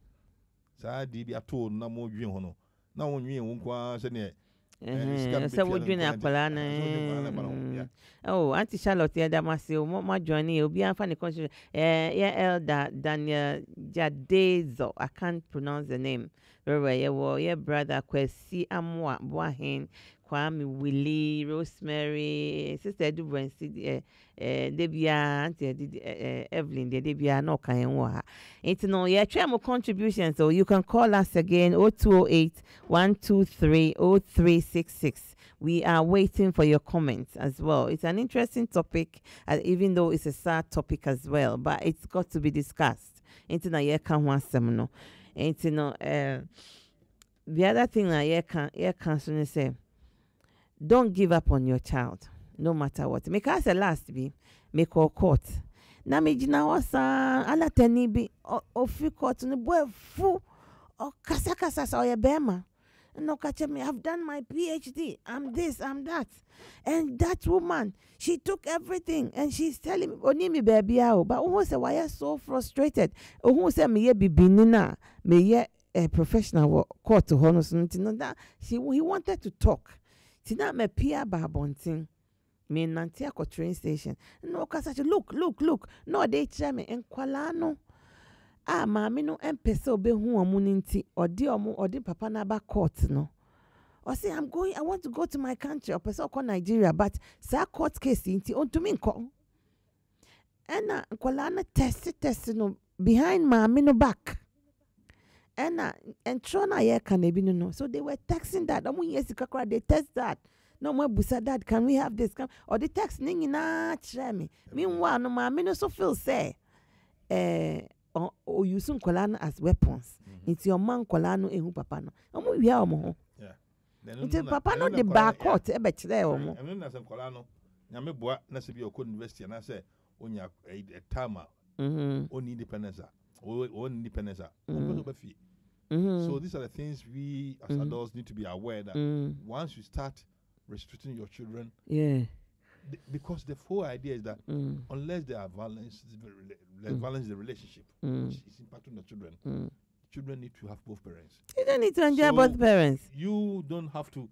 Sa be a told no more dream hono. Now when you won't say, so we're doing a colana. Oh, Auntie Charlotte, Damasio, my journey will be a funny question. Elder Daniel Jadezo, I can't pronounce the name very well. Your brother, Kwesi Amwa, Boahin, Kwame Willie, Rosemary, Sister Dubran, Debia, Auntie Evelyn, Debia, no kind. It's no, try more contributions, so you can call us again 0208 123 0366. We are waiting for your comments as well. It's an interesting topic, even though it's a sad topic as well, but it's got to be discussed. It's no, it's no, the other thing that you can say, don't give up on your child, no matter what. Make us a last be, make our court. Na me jina wasa ala teni bi ofi court ni boy fu o kasa sa o ye bema No, catch me. I've done my PhD. I'm this, I'm that. And that woman, she took everything and she's telling me, "Oni mi baby out." But who say why you so frustrated? Who say me ye be binina, me ye a professional court to honors that he wanted to talk. Tina me pia babonting. Me nanti ako train station. No, cause look. No, they tell me en kwalano. Mami no empese obe hu omu ninti odi papa na ba court no. Or say I want to go to my country or person call Nigeria, but sa court case inti on to me nko. Ena kwala test no behind mami no back. Ena entrona ye kan ebi no. So they were texting that. Omu yesi kakra they test that. No more busa dad, can we have this? Or the text ningi na chere me. Meanwhile no mami no so feel say or using kolano as weapons. It's your man kolano ehu papa no. Omo wi a omo ho. Yeah. It's papa no the back court e be kire omo. And then as kolano nyame boa na se bi okọ university na say onya a tama. Oni independence. Own independence. So these are the things we as adults need to be aware that once you start restricting your children, because the whole idea is that unless there are violence, violence in the relationship, which is impacting the children, children need to have both parents. You don't need to enjoy both parents. You don't have to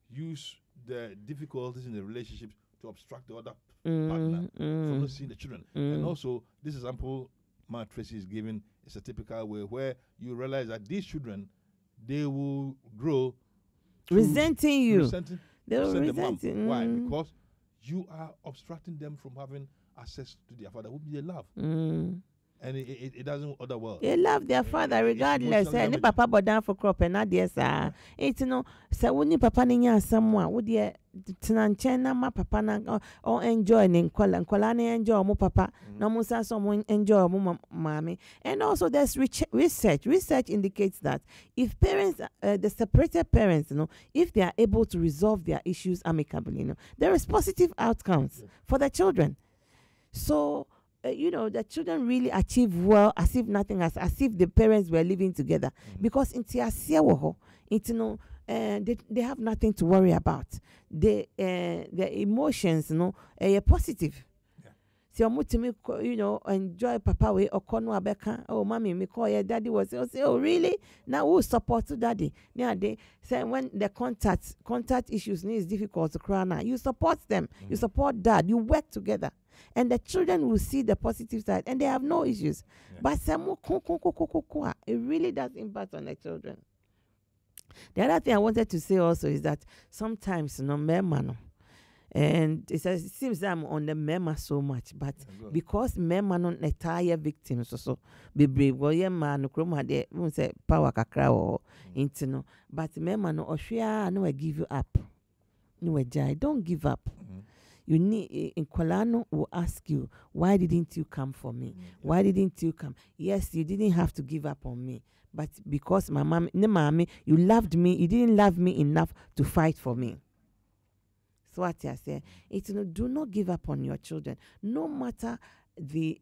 use the difficulties in the relationship to obstruct the other partner from not seeing the children. And also, this example Matt Tracy is giving is a typical way where you realize that these children, they will grow resenting you. They will resent resent you. Why? Because you are obstructing them from having access to their father, who they love. And it doesn't other well. They love their father regardless. Ni papa bodan for crop and not yes. It's no so when papa ninya someone would ye tinanchena ma papa na or enjoy nin kola na enjoy mo papa no mo sa someone enjoy mo mommy. And also there's research indicates that if parents the separated parents, if they are able to resolve their issues amicably, there is positive outcomes for the children. So the children really achieve well as if nothing as if the parents were living together because they have nothing to worry about. Their emotions, are positive. So enjoy papa way or kono abeka. Oh, mommy, me call your daddy was say, oh, really? Now who support daddy? Yeah, they say when the contact issues is difficult to cry now. You support them. You support dad. You work together. And the children will see the positive side and they have no issues. But it really does impact on the children. The other thing I wanted to say also is that sometimes, and it seems that I'm on the mema so much, but because mema non entire victims also be brave. Well, man, no say power kakra or intino, but mema no oshia no I give you up. No jai, don't give up. You need in Kolano will ask you, why didn't you come for me? Why didn't you come? Yes, you didn't have to give up on me, but because my mommy, you loved me, you didn't love me enough to fight for me. So what I say, it's do not give up on your children, no matter the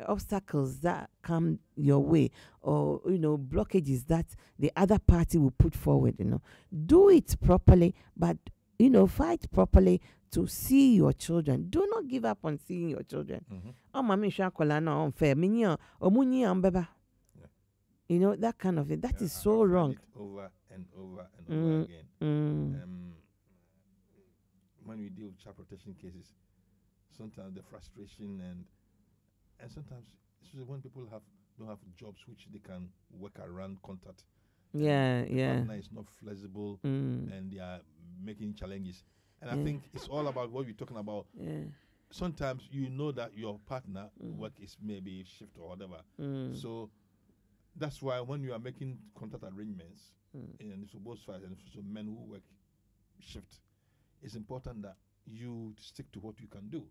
obstacles that come your way or blockages that the other party will put forward. Do it properly, but fight properly to see your children. Do not give up on seeing your children. Oh, mommy, shakola no unfair. Minya, omunyi ambeba. That kind of thing. That is so wrong. Over and over and over again. When we deal with child protection cases, sometimes the frustration and sometimes especially when people don't have jobs which they can work around contact. The partner is not flexible and they are making challenges. And I think it's all about what we're talking about. Sometimes that your partner work is maybe shift or whatever. So that's why when you are making contact arrangements, and for both sides and for men who work shift, it's important that you stick to what you can do.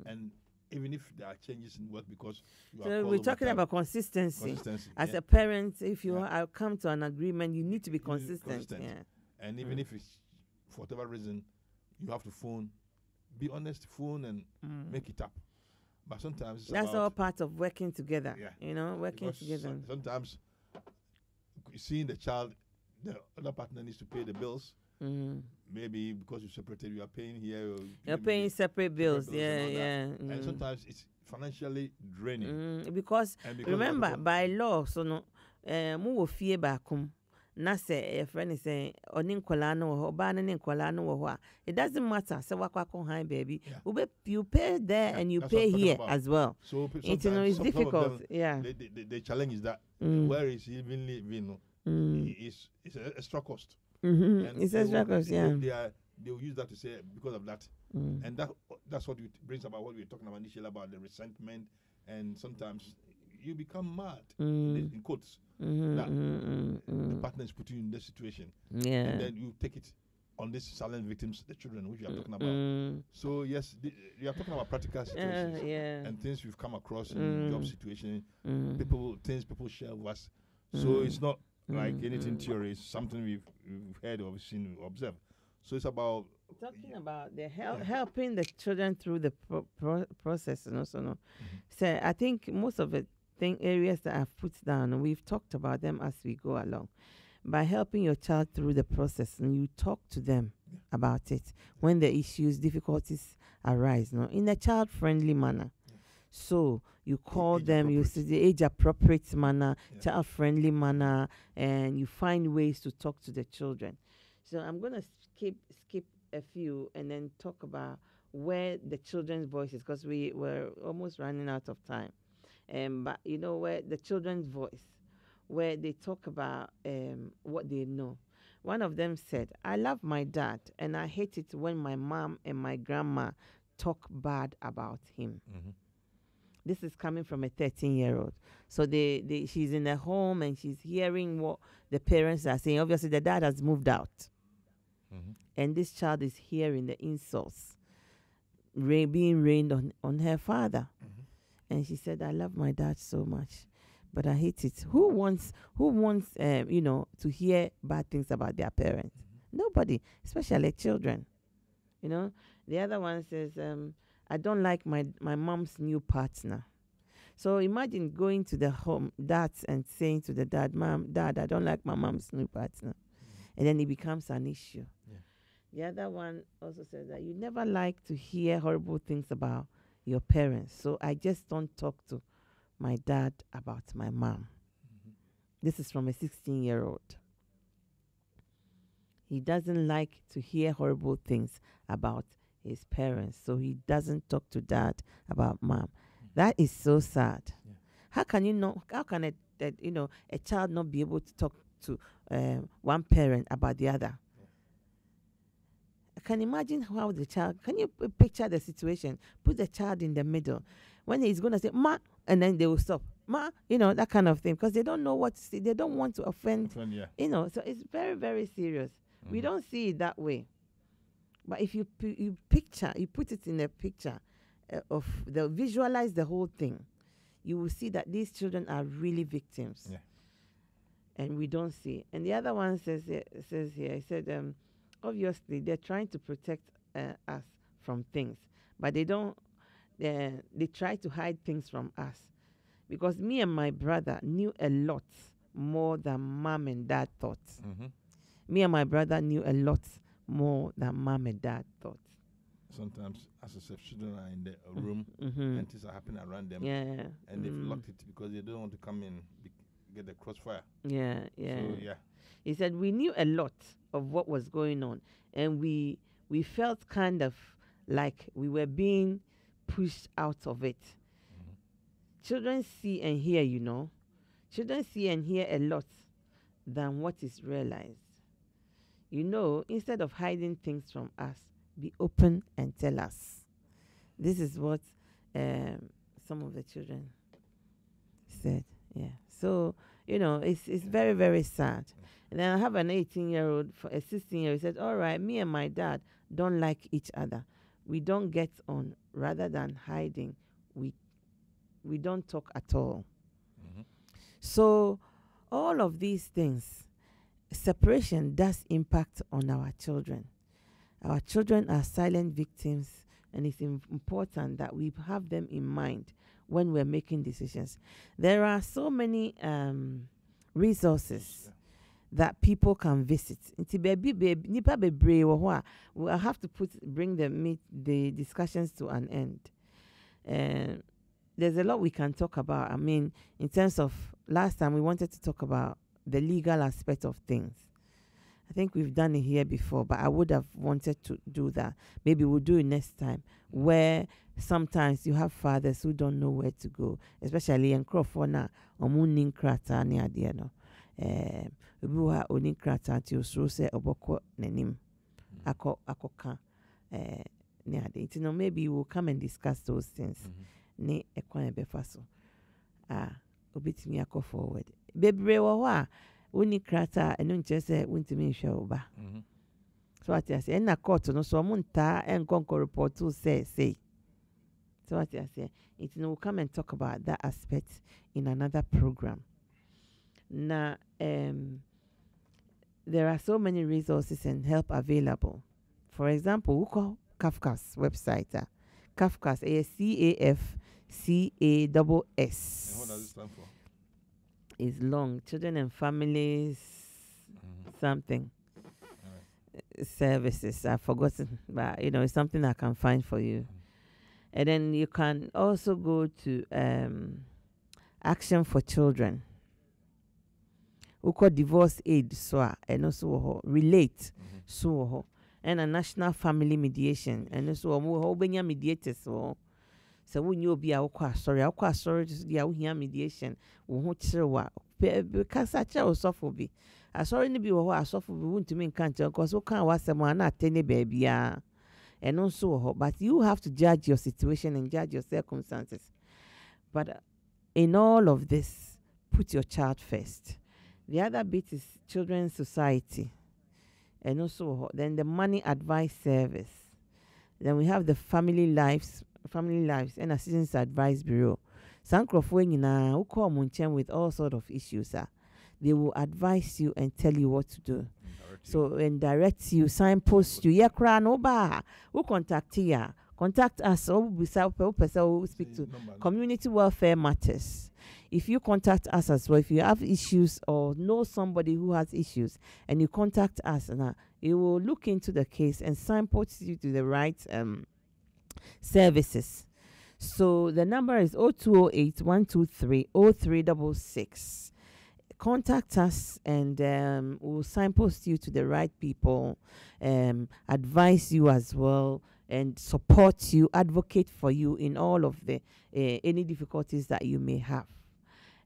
And even if there are changes in work because you are we're talking about consistency. As a parent, if you come to an agreement, you need to be consistent. And even if it's for whatever reason, you have to phone, be honest, phone and make it up. But sometimes that's all part of working together. Working because together. Sometimes seeing the child the other partner needs to pay the bills. Maybe because you separated, you are paying here. Or You're maybe paying separate bills. and Yeah, all that. yeah. And sometimes it's financially draining. Because And because remember, of the- by law, so no, mu wo fie baako. Na say a friend is saying, "Oni nkwala no wo, ba na ne nkwala no wo ho a." It doesn't matter. Say wakwa ko han baby. Yeah. You pay there Yeah, and you that's what pay I'm talking here about. as well. So It's, you know, sometimes it's some of difficult. them, Yeah. The challenge is that where is he even living? No? It's an extra cost. And It's they extra will- cost, yeah. They will use that to say because of that, and that's what it brings about what we were talking about initially about the resentment, and sometimes you become mad in quotes that the partner is putting you in this situation, Yeah. and then you take it on these silent victims, the children, which we are talking about. So yes, we are talking about practical situations Yeah. and things we've come across in job situation, things people share with us. So it's not like anything theory; it's something we've heard or seen, or observed. So it's about Talking about the helping the children through the process, and also no. So I think most of the areas that I've put down, we've talked about them as we go along. By helping your child through the process, and you talk to them about it when the issues, difficulties arise, no, in a child-friendly manner. So you call them, you see the age-appropriate manner, child-friendly manner, and you find ways to talk to the children. So I'm gonna skip a few and then talk about where the children's voices, because we were almost running out of time. But you know where the children's voice, where they talk about what they know. One of them said, "I love my dad, and I hate it when my mom and my grandma talk bad about him." This is coming from a 13-year-old. So she's in a home and she's hearing what the parents are saying. Obviously, the dad has moved out. And this child is hearing the insults being rained on her father. And she said, "I love my dad so much, but I hate it." Who wants to hear bad things about their parents? Nobody, especially children. You know, the other one says, "I don't like my mom's new partner." So imagine going to the home, dads, and saying to the dad, "Dad, I don't like my mom's new partner." And then it becomes an issue. The other one also says that you never like to hear horrible things about your parents. So I just don't talk to my dad about my mom. This is from a 16-year-old. He doesn't like to hear horrible things about his parents. So he doesn't talk to dad about mom. That is so sad. How can a child not be able to talk to one parent about the other? I can imagine how the child, can you picture the situation? Put the child in the middle. When he's going to say, "Ma," and then they will stop. "Ma," that kind of thing. Because they don't know what to say. They don't want to offend. So it's very, very serious. We don't see it that way. But if you put it in a picture visualize the whole thing, you will see that these children are really victims. And we don't see it. And the other one says here, he said, obviously they're trying to protect us from things, but they don't. They try to hide things from us, because me and my brother knew a lot more than mom and dad thought. Me and my brother knew a lot more than mom and dad thought. Sometimes, as I said, children are in the room and things are happening around them, and they've locked it because they don't want to come in, get the crossfire. So, he said we knew a lot of what was going on, and we felt kind of like we were being pushed out of it. Children see and hear, Children see and hear a lot than what is realized. Instead of hiding things from us, be open and tell us. This is what some of the children said. So, it's very, very sad. And then I have an 18-year-old, a 16-year-old, he said, "All right, me and my dad don't like each other. We don't get on. Rather than hiding, we don't talk at all." So all of these things, separation does impact on our children. Our children are silent victims, and it's important that we have them in mind when we're making decisions. There are so many resources that people can visit. Nti baby nipa bebree wo ho a I have to bring the discussions to an end. There's a lot we can talk about. I mean, in terms of last time we wanted to talk about the legal aspect of things. I think we've done it here before, but I would have wanted to do that. Maybe we'll do it next time, where sometimes you have fathers who don't know where to go, especially in Crofona or Mooning Krata near the end. Ubuha Onin Krata to so say Oboko Nenim Akoka near the. Maybe we'll come and discuss those things. Ne ekwan befaso. Obitimi akọ forward. Bebre wa Uni krata enu nche se untimi nhwe oba. So what I say na court no so munta enkonko report to say. So what I say we'll come and talk about that aspect in another program. Now there are so many resources and help available. For example, we call Kafka's website. Kafka's CAFCASS. And what does it stand for? Is long. Children and Families something services. I've forgotten, but it's something I can find for you. And then you can also go to Action for Children. We call Divorce Aid and also Relate and a National Family Mediation and also we mediators so when you be sorry to the mediation we because such a suffer I sorry to be a suffer we want to mean can't because we can't was someone not any baby and also but you have to judge your situation and judge your circumstances. But in all of this, put your child first. The other bit is Children's Society and also then the Money Advice Service. Then we have the Family Lives and Assistance Advice Bureau. Sankrofwe uko munchen with all sort of issues. They will advise you and tell you what to do. And direct you, signpost you. Who contact you? Contact us or we speak to Community Welfare Matters. If you contact us as well, if you have issues or know somebody who has issues and you contact us, it will look into the case and signpost you to the right services. So the number is 0208 123 0366. Contact us and we'll signpost you to the right people, advise you as well, and support you, advocate for you in all of the any difficulties that you may have.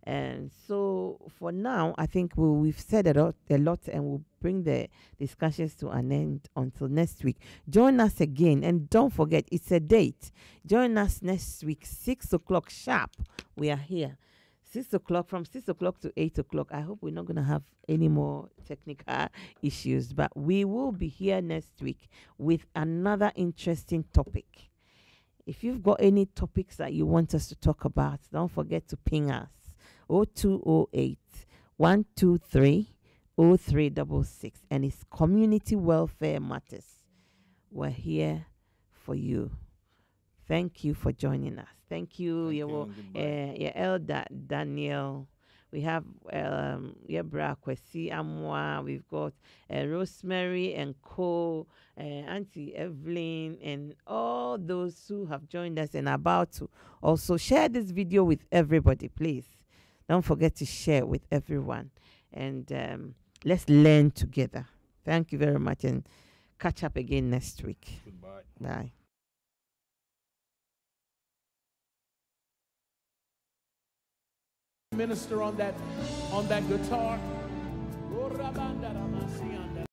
And so for now, I think we've said a lot and we'll bring the discussions to an end until next week. Join us again and don't forget, it's a date. Join us next week, 6 o'clock sharp. We are here. 6 o'clock, from 6 o'clock to 8 o'clock. I hope we're not going to have any more technical issues, but we will be here next week with another interesting topic. If you've got any topics that you want us to talk about, don't forget to ping us. 0208 123 0366, and it's Community Welfare Matters. We're here for you. Thank you for joining us. Thank you, Elder Daniel. We have Yebra Kwesi Amwa. We've got Rosemary and Co, Auntie Evelyn, and all those who have joined us and are about to also share this video with everybody, please. Don't forget to share with everyone. And let's learn together. Thank you very much and catch up again next week. Goodbye. Bye. Minister on that guitar.